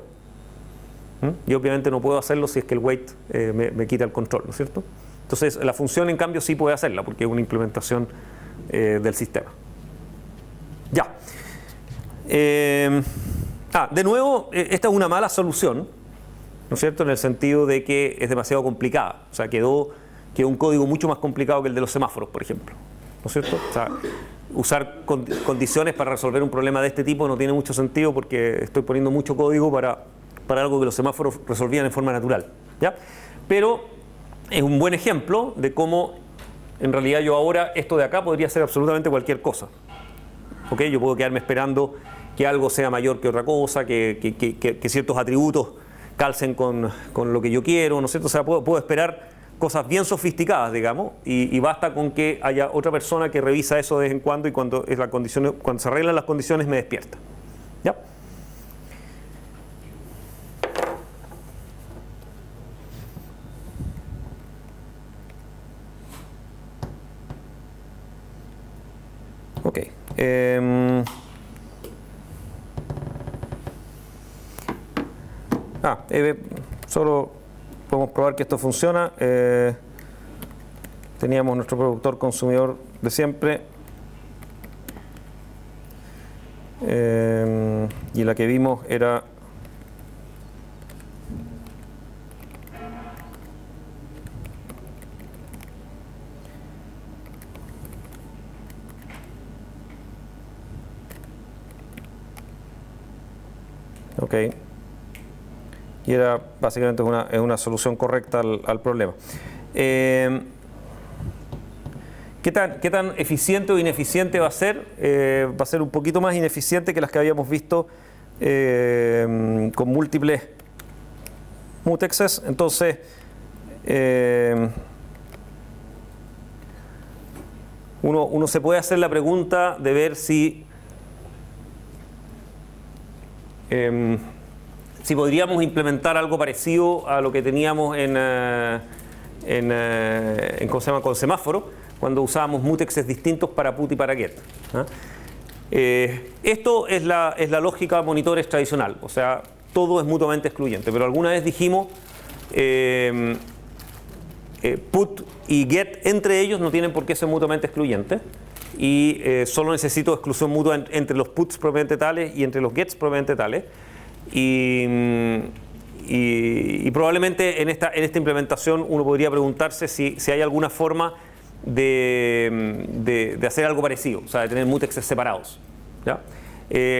Y obviamente no puedo hacerlo si es que el wait me quita el control, ¿no es cierto? Entonces la función en cambio sí puede hacerla porque es una implementación del sistema. Ya. De nuevo, esta es una mala solución, ¿no es cierto? En el sentido de que es demasiado complicada. O sea, quedó un código mucho más complicado que el de los semáforos, por ejemplo, ¿no es cierto? O sea, usar condiciones para resolver un problema de este tipo no tiene mucho sentido porque estoy poniendo mucho código para algo que los semáforos resolvían en forma natural, ¿ya? Pero es un buen ejemplo de cómo en realidad yo ahora esto de acá podría ser absolutamente cualquier cosa. ¿Ok? Yo puedo quedarme esperando que algo sea mayor que otra cosa, que ciertos atributos calcen con lo que yo quiero, ¿no es cierto? O sea, puedo esperar cosas bien sofisticadas, digamos, y basta con que haya otra persona que revisa eso de vez en cuando y cuando se arreglan las condiciones me despierta. ¿Ya? Ok. Solo podemos probar que esto funciona. Teníamos nuestro productor consumidor de siempre. Y la que vimos era... Ok. Y era básicamente es una solución correcta al problema. ¿Qué tan eficiente o ineficiente va a ser? Va a ser un poquito más ineficiente que las que habíamos visto con múltiples mutexes. Entonces, uno se puede hacer la pregunta de ver si podríamos implementar algo parecido a lo que teníamos ¿cómo se llama? Con semáforo, cuando usábamos mutexes distintos para put y para get. Esto es la lógica monitores tradicional, o sea, todo es mutuamente excluyente, pero alguna vez dijimos put y get entre ellos no tienen por qué ser mutuamente excluyentes y solo necesito exclusión mutua entre los puts propiamente tales y entre los gets propiamente tales. Y probablemente en esta implementación uno podría preguntarse si hay alguna forma de hacer algo parecido, o sea, de tener mutexes separados, ¿ya?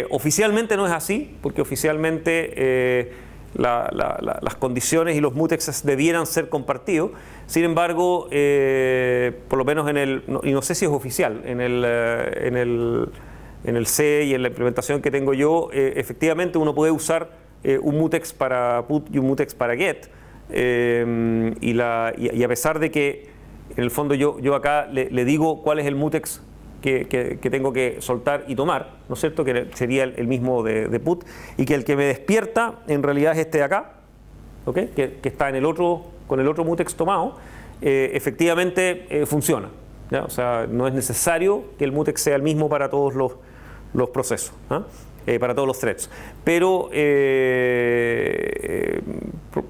Oficialmente no es así, porque oficialmente las condiciones y los mutexes debieran ser compartidos. Sin embargo, por lo menos y no sé si es oficial, en el C y en la implementación que tengo yo, efectivamente uno puede usar un mutex para put y un mutex para get, y a pesar de que en el fondo yo acá le digo cuál es el mutex que tengo que soltar y tomar, ¿no es cierto? Que sería el mismo de put, y que el que me despierta en realidad es este de acá, ¿ok? Que está con el otro mutex tomado, efectivamente funciona, ¿ya? O sea, no es necesario que el mutex sea el mismo para todos los procesos, ¿ah? Para todos los threads. Pero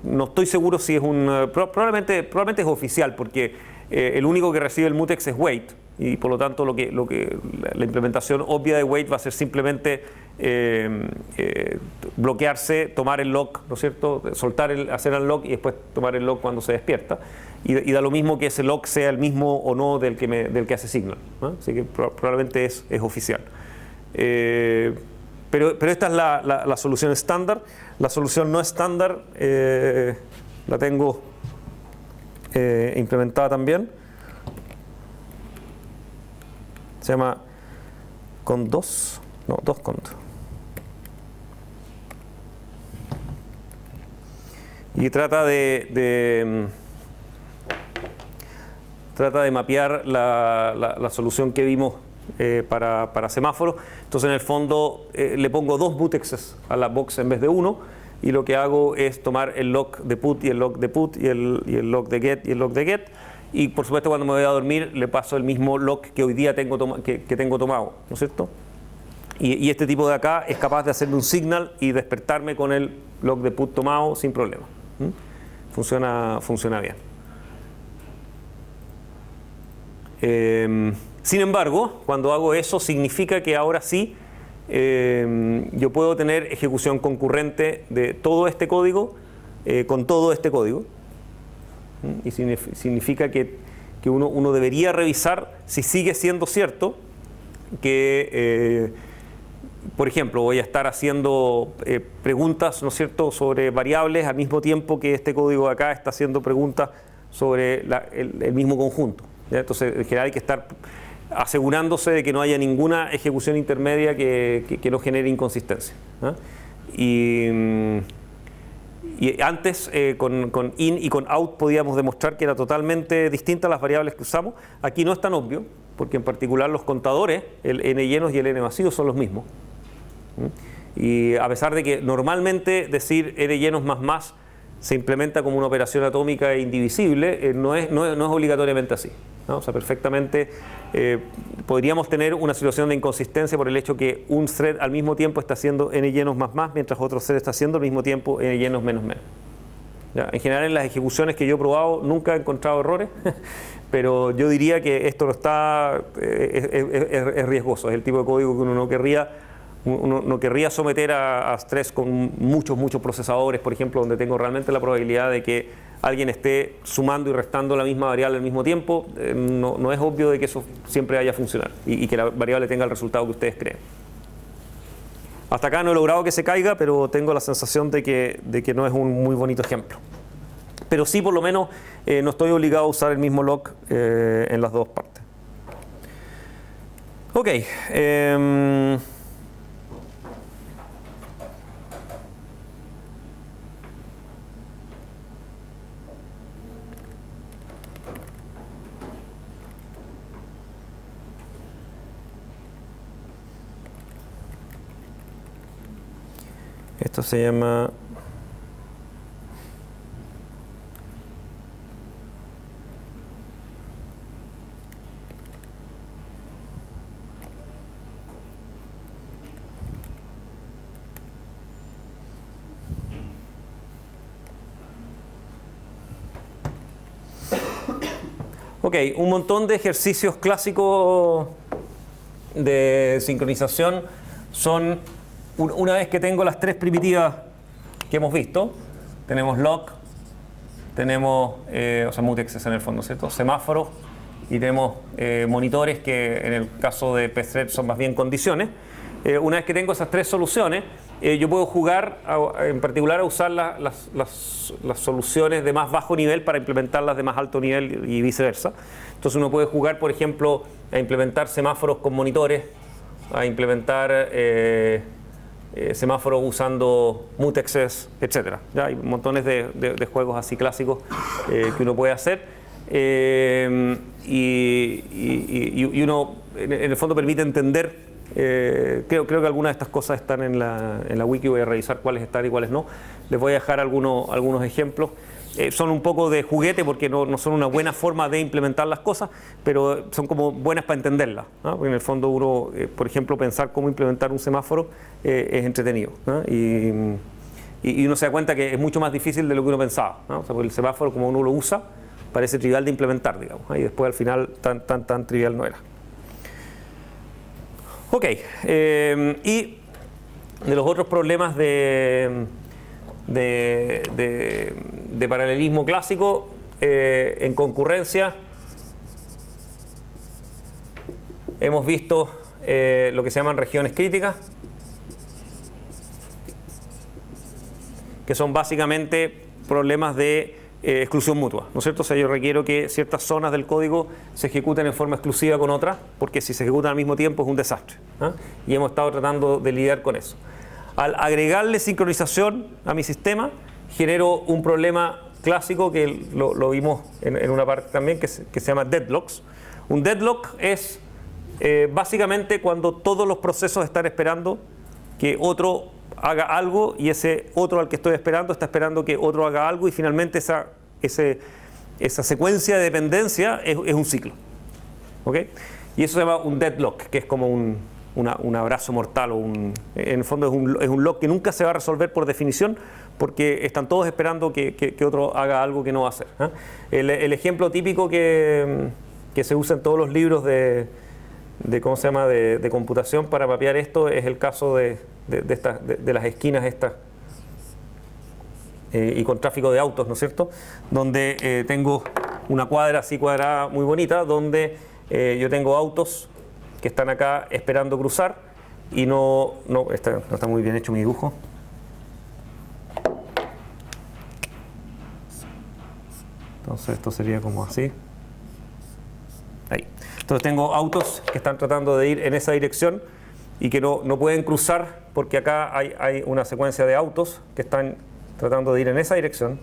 no estoy seguro si es probablemente es oficial, porque el único que recibe el mutex es wait, y por lo tanto la implementación obvia de wait va a ser simplemente bloquearse, tomar el lock, ¿no es cierto? Hacer unlock y después tomar el lock cuando se despierta. Y da lo mismo que ese lock sea el mismo o no del que hace signal, ¿no? Así que probablemente es oficial. Pero esta es la solución estándar. La solución no estándar la tengo implementada también. Se llama dos cont. Y trata de mapear la solución que vimos para semáforos. Entonces, en el fondo, le pongo dos mutexes a la box en vez de uno, y lo que hago es tomar el lock de put y el lock de put y el lock de get y el lock de get. Y por supuesto, cuando me voy a dormir, le paso el mismo lock que hoy día tengo tomado, ¿no es cierto? Y este tipo de acá es capaz de hacerme un signal y despertarme con el lock de put tomado sin problema. Funciona bien. Sin embargo, cuando hago eso, significa que ahora sí yo puedo tener ejecución concurrente de todo este código con todo este código. Y significa que uno debería revisar si sigue siendo cierto que, por ejemplo, voy a estar haciendo preguntas, ¿no es cierto?, sobre variables al mismo tiempo que este código de acá está haciendo preguntas sobre el mismo conjunto, ¿ya? Entonces, en general hay que estar asegurándose de que no haya ninguna ejecución intermedia que no genere inconsistencia, ¿ah? Y antes con in y con out podíamos demostrar que era totalmente distintas las variables que usamos. Aquí no es tan obvio, porque en particular los contadores, el n llenos y el n vacíos, son los mismos. Y a pesar de que normalmente decir n llenos más se implementa como una operación atómica e indivisible, no es obligatoriamente así, ¿no? O sea, perfectamente podríamos tener una situación de inconsistencia por el hecho que un thread al mismo tiempo está haciendo n llenos más, mientras otro thread está haciendo al mismo tiempo n llenos menos. ¿Ya? En general, en las ejecuciones que yo he probado nunca he encontrado errores, pero yo diría que esto no está, es riesgoso, es el tipo de código que uno no querría someter a estrés con muchos procesadores, por ejemplo, donde tengo realmente la probabilidad de que alguien esté sumando y restando la misma variable al mismo tiempo. No es obvio de que eso siempre vaya a funcionar y que la variable tenga el resultado que ustedes creen. Hasta acá no he logrado que se caiga, pero tengo la sensación de que no es un muy bonito ejemplo. Pero sí, por lo menos, no estoy obligado a usar el mismo lock en las dos partes. Ok. Esto se llama... Ok, un montón de ejercicios clásicos de sincronización son, una vez que tengo las tres primitivas que hemos visto, tenemos lock, tenemos, o sea, mutexes en el fondo, ¿cierto? Semáforos y tenemos monitores que en el caso de Pthread son más bien condiciones. Una vez que tengo esas tres soluciones, yo puedo jugar en particular a usar las soluciones de más bajo nivel para implementarlas de más alto nivel y viceversa. Entonces uno puede jugar, por ejemplo, a implementar semáforos con monitores, a implementar semáforos usando mutexes, etc. Ya hay montones de juegos así clásicos que uno puede hacer. Y uno en el fondo permite entender. Creo que algunas de estas cosas están en la wiki, voy a revisar cuáles están y cuáles no. Les voy a dejar algunos ejemplos. Son un poco de juguete porque no son una buena forma de implementar las cosas, pero son como buenas para entenderlas, ¿no? Porque en el fondo uno, por ejemplo, pensar cómo implementar un semáforo es entretenido, ¿no? Y uno se da cuenta que es mucho más difícil de lo que uno pensaba, ¿no? O sea, porque el semáforo, como uno lo usa, parece trivial de implementar, digamos, ¿no? Y después al final tan trivial no era. Ok, y de los otros problemas de paralelismo clásico, en concurrencia, hemos visto lo que se llaman regiones críticas, que son básicamente problemas de exclusión mutua, ¿no es cierto? O sea, yo requiero que ciertas zonas del código se ejecuten en forma exclusiva con otras, porque si se ejecutan al mismo tiempo es un desastre, ¿eh? Y hemos estado tratando de lidiar con eso. Al agregarle sincronización a mi sistema, genero un problema clásico que lo vimos en una parte también, que se llama deadlocks. Un deadlock es básicamente cuando todos los procesos están esperando que otro haga algo y ese otro al que estoy esperando está esperando que otro haga algo y finalmente esa secuencia de dependencia es un ciclo. ¿Okay? Y eso se llama un deadlock, que es como un abrazo mortal, en el fondo es un lock que nunca se va a resolver por definición porque están todos esperando que otro haga algo que no va a hacer, ¿eh? El ejemplo típico que se usa en todos los libros de ¿cómo se llama? De computación para mapear esto es el caso de las esquinas estas y con tráfico de autos, ¿no es cierto? Donde tengo una cuadra así cuadrada muy bonita, donde yo tengo autos que están acá esperando cruzar y no está muy bien hecho mi dibujo. Entonces esto sería como así. Ahí. Entonces tengo autos que están tratando de ir en esa dirección y que no pueden cruzar porque acá hay una secuencia de autos que están tratando de ir en esa dirección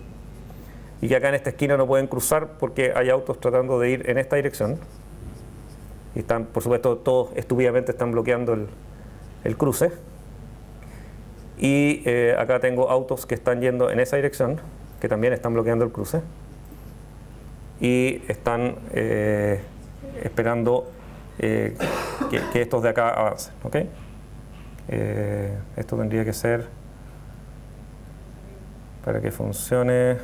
y que acá en esta esquina no pueden cruzar porque hay autos tratando de ir en esta dirección y están, por supuesto, todos estúpidamente están bloqueando el cruce. Y acá tengo autos que están yendo en esa dirección que también están bloqueando el cruce y están esperando que estos de acá avancen, ¿ok? Esto tendría que ser para que funcione.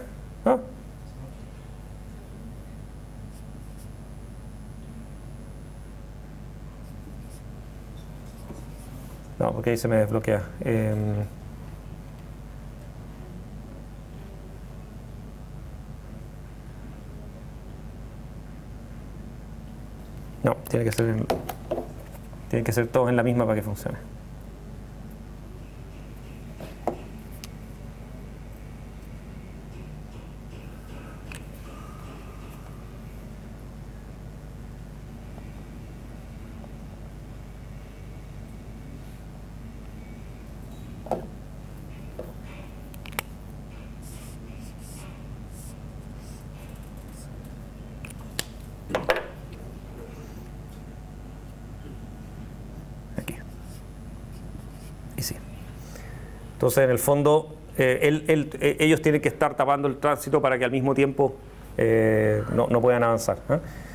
No, porque ahí se me desbloquea. No, tiene que ser todos en la misma para que funcione. Entonces, en el fondo, ellos tienen que estar tapando el tránsito para que al mismo tiempo no puedan avanzar.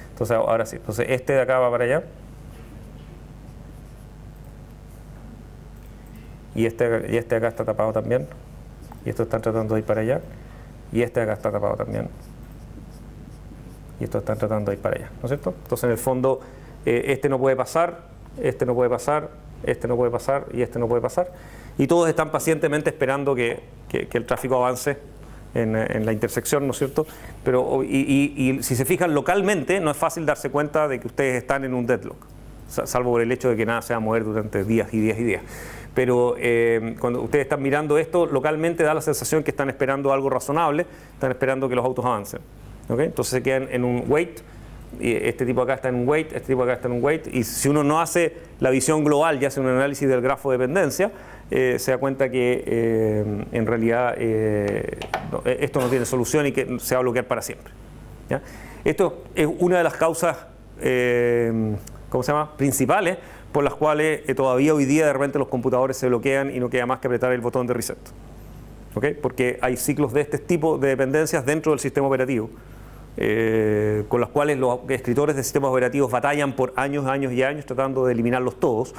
Entonces, ahora sí. Entonces, este de acá va para allá. Y este de acá está tapado también. Y estos están tratando de ir para allá. Y este de acá está tapado también. Y estos están tratando de ir para allá. ¿No es cierto? Entonces, en el fondo, este no puede pasar, este no puede pasar, este no puede pasar y este no puede pasar. Y todos están pacientemente esperando que el tráfico avance en la intersección, ¿no es cierto? Pero, y si se fijan localmente, no es fácil darse cuenta de que ustedes están en un deadlock, salvo por el hecho de que nada se va a mover durante días y días y días. Pero cuando ustedes están mirando esto, localmente da la sensación que están esperando algo razonable, están esperando que los autos avancen. ¿Okay? Entonces se quedan en un wait, y este tipo acá está en un wait, este tipo acá está en un wait, y si uno no hace la visión global y hace un análisis del grafo de dependencia, se da cuenta que en realidad esto no tiene solución y que se va a bloquear para siempre. ¿Ya? Esto es una de las causas ¿cómo se llama? Principales por las cuales todavía hoy día de repente los computadores se bloquean y no queda más que apretar el botón de reset. ¿Okay? Porque hay ciclos de este tipo de dependencias dentro del sistema operativo, con los cuales los escritores de sistemas operativos batallan por años y años tratando de eliminarlos todos,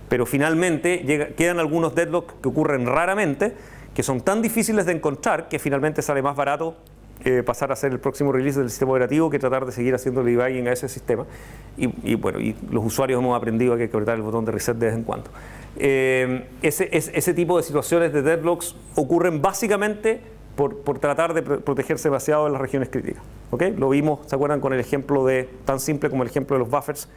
pero finalmente quedan algunos deadlocks que ocurren raramente, que son tan difíciles de encontrar que finalmente sale más barato pasar a ser el próximo release del sistema operativo que tratar de seguir haciendo debugging a ese sistema. Y bueno, y los usuarios hemos aprendido que hay que apretar el botón de reset de vez en cuando. Ese tipo de situaciones de deadlocks ocurren básicamente por tratar de protegerse demasiado en las regiones críticas. ¿Okay? Lo vimos, ¿se acuerdan? Con el ejemplo tan simple como el ejemplo de los buffers,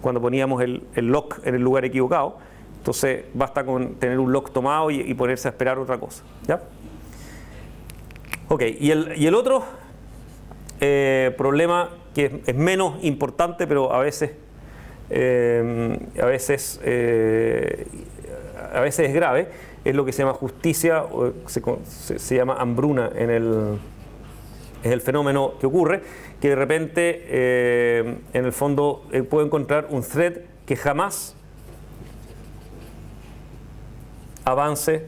cuando poníamos el lock en el lugar equivocado. Entonces basta con tener un lock tomado y ponerse a esperar otra cosa. ¿Ya? Ok, y el otro problema que es menos importante, pero a veces es grave, es lo que se llama justicia, o se llama hambruna es el fenómeno que ocurre, que de repente en el fondo puedo encontrar un thread que jamás avance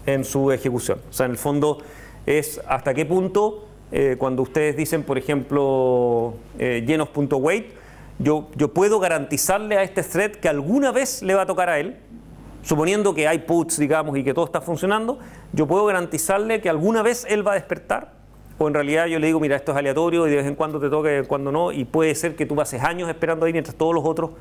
en su ejecución. O sea, en el fondo es hasta qué punto cuando ustedes dicen, por ejemplo, llenos.wait, yo puedo garantizarle a este thread que alguna vez le va a tocar a él, suponiendo que hay puts, digamos, y que todo está funcionando, yo puedo garantizarle que alguna vez él va a despertar, o en realidad yo le digo, mira, esto es aleatorio y de vez en cuando te toca y de vez en cuando no, y puede ser que tú pases años esperando ahí mientras todos los otros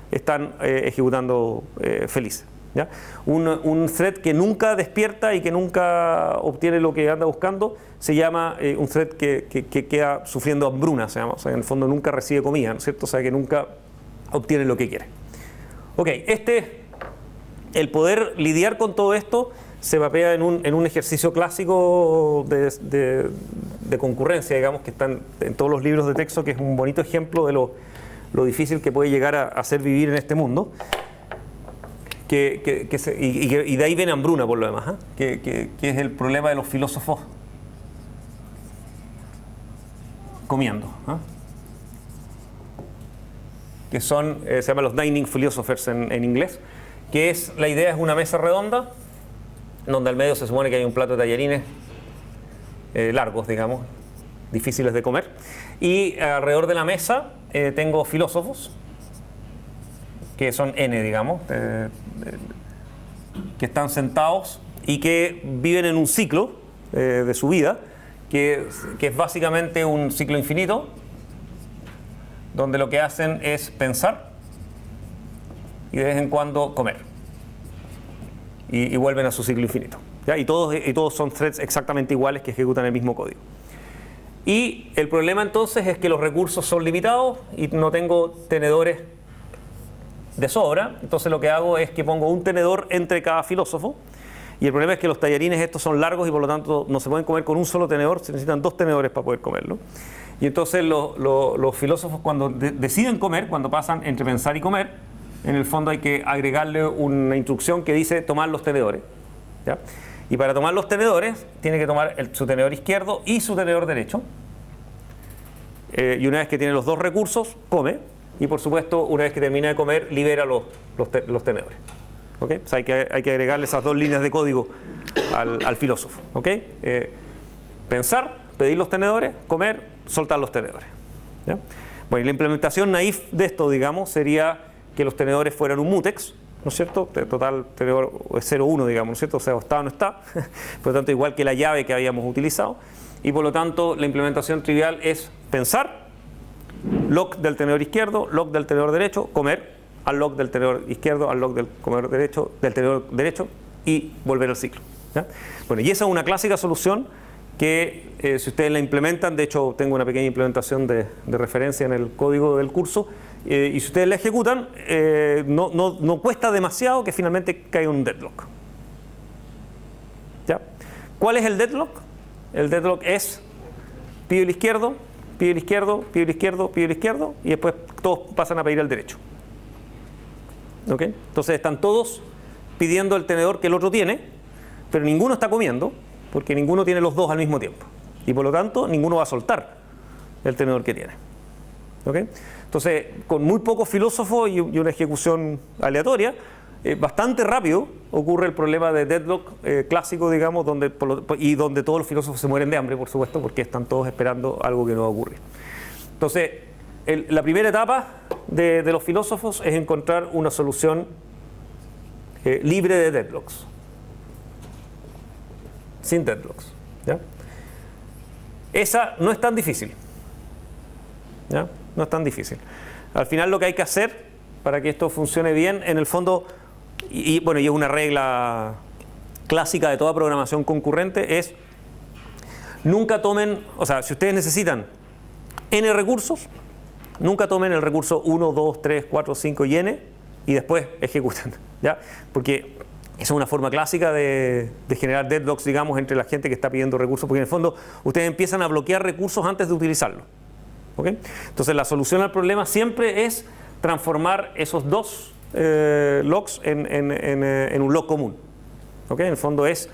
están ejecutando felices. ¿Ya? Un thread que nunca despierta y que nunca obtiene lo que anda buscando se llama un thread que queda sufriendo hambruna, se llama. O sea, en el fondo nunca recibe comida, ¿no es cierto? O sea, que nunca obtiene lo que quiere. Ok, el poder lidiar con todo esto se mapea en un ejercicio clásico de concurrencia, digamos, que está en todos los libros de texto, que es un bonito ejemplo de lo difícil que puede llegar a hacer vivir en este mundo. Y de ahí viene hambruna por lo demás, que es el problema de los filósofos comiendo, que son, se llaman los dining philosophers en inglés, que la idea es una mesa redonda donde al medio se supone que hay un plato de tallarines largos, digamos, difíciles de comer, y alrededor de la mesa tengo filósofos que son N, digamos, que están sentados y que viven en un ciclo de su vida, que es básicamente un ciclo infinito, donde lo que hacen es pensar y de vez en cuando comer. Y vuelven a su ciclo infinito. ¿Ya? Y todos son threads exactamente iguales que ejecutan el mismo código. Y el problema entonces es que los recursos son limitados y no tengo tenedores de sobra, entonces lo que hago es que pongo un tenedor entre cada filósofo, y el problema es que los tallarines estos son largos y por lo tanto no se pueden comer con un solo tenedor, se necesitan 2 tenedores para poder comerlo. Y entonces los filósofos cuando deciden comer, cuando pasan entre pensar y comer, en el fondo hay que agregarle una instrucción que dice tomar los tenedores. ¿Ya? Y para tomar los tenedores tiene que tomar su tenedor izquierdo y su tenedor derecho, y una vez que tiene los 2 recursos, come. Y por supuesto, una vez que termina de comer, libera los tenedores. ¿okay? O sea, hay que agregarle esas dos líneas de código al filósofo. ¿Okay? Pensar, pedir los tenedores, comer, soltar los tenedores. ¿Ya? Bueno, y la implementación naif de esto, digamos, sería que los tenedores fueran un mutex, ¿no es cierto? Total tenedor es 0,1, digamos, ¿no es cierto? O sea, o está o no está. Por lo tanto, igual que la llave que habíamos utilizado. Y por lo tanto, la implementación trivial es pensar, lock del tenedor izquierdo, lock del tenedor derecho, comer, unlock del tenedor izquierdo, unlock del tenedor derecho y volver al ciclo. ¿Ya? Bueno, y esa es una clásica solución que si ustedes la implementan, de hecho tengo una pequeña implementación de referencia en el código del curso, y si ustedes la ejecutan, no cuesta demasiado que finalmente caiga un deadlock. ¿Ya? ¿Cuál es el deadlock? El deadlock es pido el izquierdo, pido el izquierdo, pido el izquierdo, pido el izquierdo, y después todos pasan a pedir el derecho. ¿Ok? Entonces están todos pidiendo el tenedor que el otro tiene, pero ninguno está comiendo, porque ninguno tiene los dos al mismo tiempo. Y por lo tanto, ninguno va a soltar el tenedor que tiene. ¿Ok? Entonces, con muy pocos filósofos y una ejecución aleatoria, bastante rápido ocurre el problema de deadlock clásico, digamos, donde todos los filósofos se mueren de hambre, por supuesto, porque están todos esperando algo que no va a ocurrir. Entonces, la primera etapa de los filósofos es encontrar una solución libre de deadlocks, sin deadlocks. ¿Ya? Esa no es tan difícil. ¿Ya? No es tan difícil. Al final lo que hay que hacer para que esto funcione bien, en el fondo, y es una regla clásica de toda programación concurrente, es nunca tomen, o sea, si ustedes necesitan n recursos, nunca tomen el recurso 1, 2, 3, 4, 5 y n y después ejecuten. ¿Ya? Porque esa es una forma clásica de generar deadlocks, digamos, entre la gente que está pidiendo recursos, porque en el fondo ustedes empiezan a bloquear recursos antes de utilizarlos. ¿Okay? Entonces la solución al problema siempre es transformar esos dos locks en un lock común. ¿Okay? En el fondo es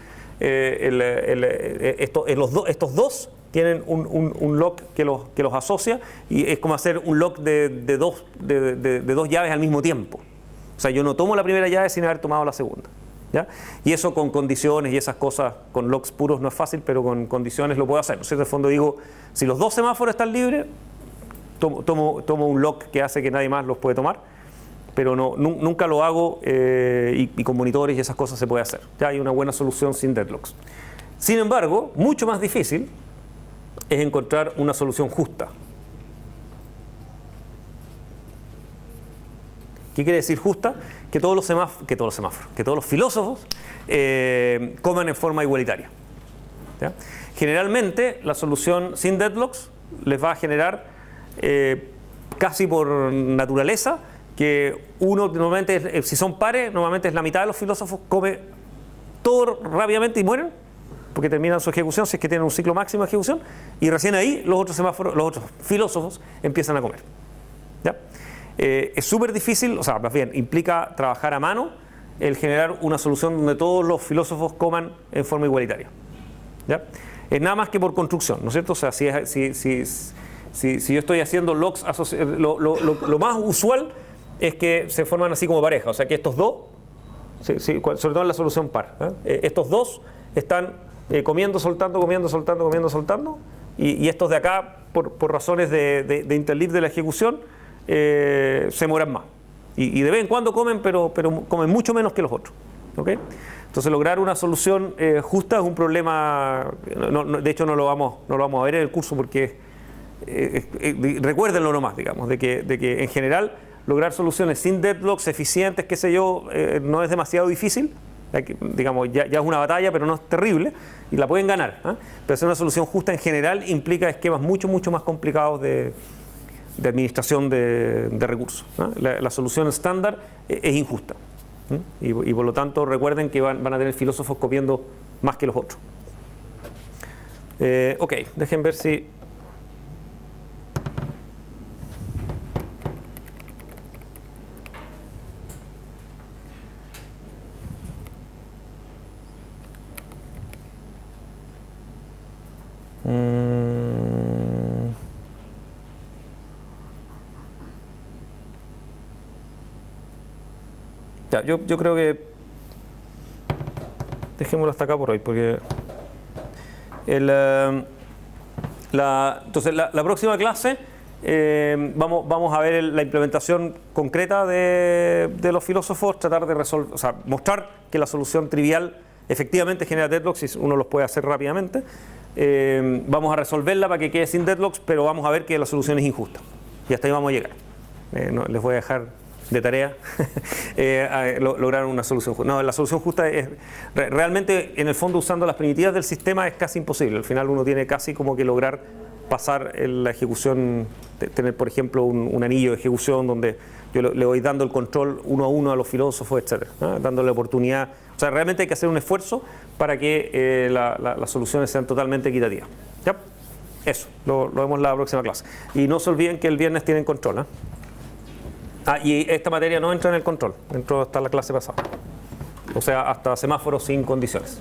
estos dos tienen un lock que los asocia, y es como hacer un lock de dos llaves al mismo tiempo. O sea, yo no tomo la primera llave sin haber tomado la segunda. ¿Ya? Y eso con condiciones y esas cosas, con locks puros no es fácil, pero con condiciones lo puedo hacer. Entonces, en el fondo digo, si los dos semáforos están libres, tomo un lock que hace que nadie más los puede tomar, pero nunca lo hago, y con monitores y esas cosas se puede hacer. Ya hay una buena solución sin deadlocks. Sin embargo, mucho más difícil es encontrar una solución justa. ¿Qué quiere decir justa? Que todos los filósofos coman en forma igualitaria. ¿Ya? Generalmente la solución sin deadlocks les va a generar casi por naturaleza que uno normalmente, si son pares, normalmente es la mitad de los filósofos come todo rápidamente y mueren, porque terminan su ejecución si es que tienen un ciclo máximo de ejecución, y recién ahí los otros filósofos empiezan a comer. ¿Ya? Es súper difícil, o sea, más bien implica trabajar a mano el generar una solución donde todos los filósofos coman en forma igualitaria. ¿Ya? Es nada más que por construcción, ¿no es cierto? O sea, si yo estoy haciendo locks, lo más usual es que se forman así como pareja, o sea que estos dos, sobre todo en la solución par, estos dos están comiendo, soltando, comiendo, soltando, comiendo, soltando, y estos de acá, por razones de interleave de la ejecución, se mueran más. Y de vez en cuando comen, pero comen mucho menos que los otros. ¿Okay? Entonces lograr una solución justa es un problema, de hecho no lo vamos a ver en el curso porque recuérdenlo nomás, digamos, de que en general lograr soluciones sin deadlocks, eficientes, qué sé yo, no es demasiado difícil. Digamos, ya es una batalla, pero no es terrible, y la pueden ganar. Pero hacer una solución justa en general implica esquemas mucho más complicados de administración de recursos. La solución estándar es injusta. Y por lo tanto recuerden que van a tener filósofos copiando más que los otros. Ok, dejen ver si... Ya, yo creo que dejémoslo hasta acá por hoy, porque entonces la próxima clase vamos a ver la implementación concreta de los filósofos, tratar de resolver, o sea, mostrar que la solución trivial efectivamente genera deadlocks y uno los puede hacer rápidamente. Vamos a resolverla para que quede sin deadlocks, pero vamos a ver que la solución es injusta. Y hasta ahí vamos a llegar. Les voy a dejar de tarea lograr una solución justa. No, la solución justa es realmente, en el fondo, usando las primitivas del sistema es casi imposible. Al final uno tiene casi como que lograr pasar la ejecución, tener por ejemplo un anillo de ejecución donde yo le voy dando el control uno a uno a los filósofos, etcétera, ¿no? Dándole oportunidad. O sea, realmente hay que hacer un esfuerzo para que las soluciones sean totalmente equitativas. ¿Ya? Eso, lo vemos en la próxima clase. Y no se olviden que el viernes tienen control, ¿eh? Y esta materia no entra en el control, entró hasta la clase pasada. O sea, hasta semáforos sin condiciones.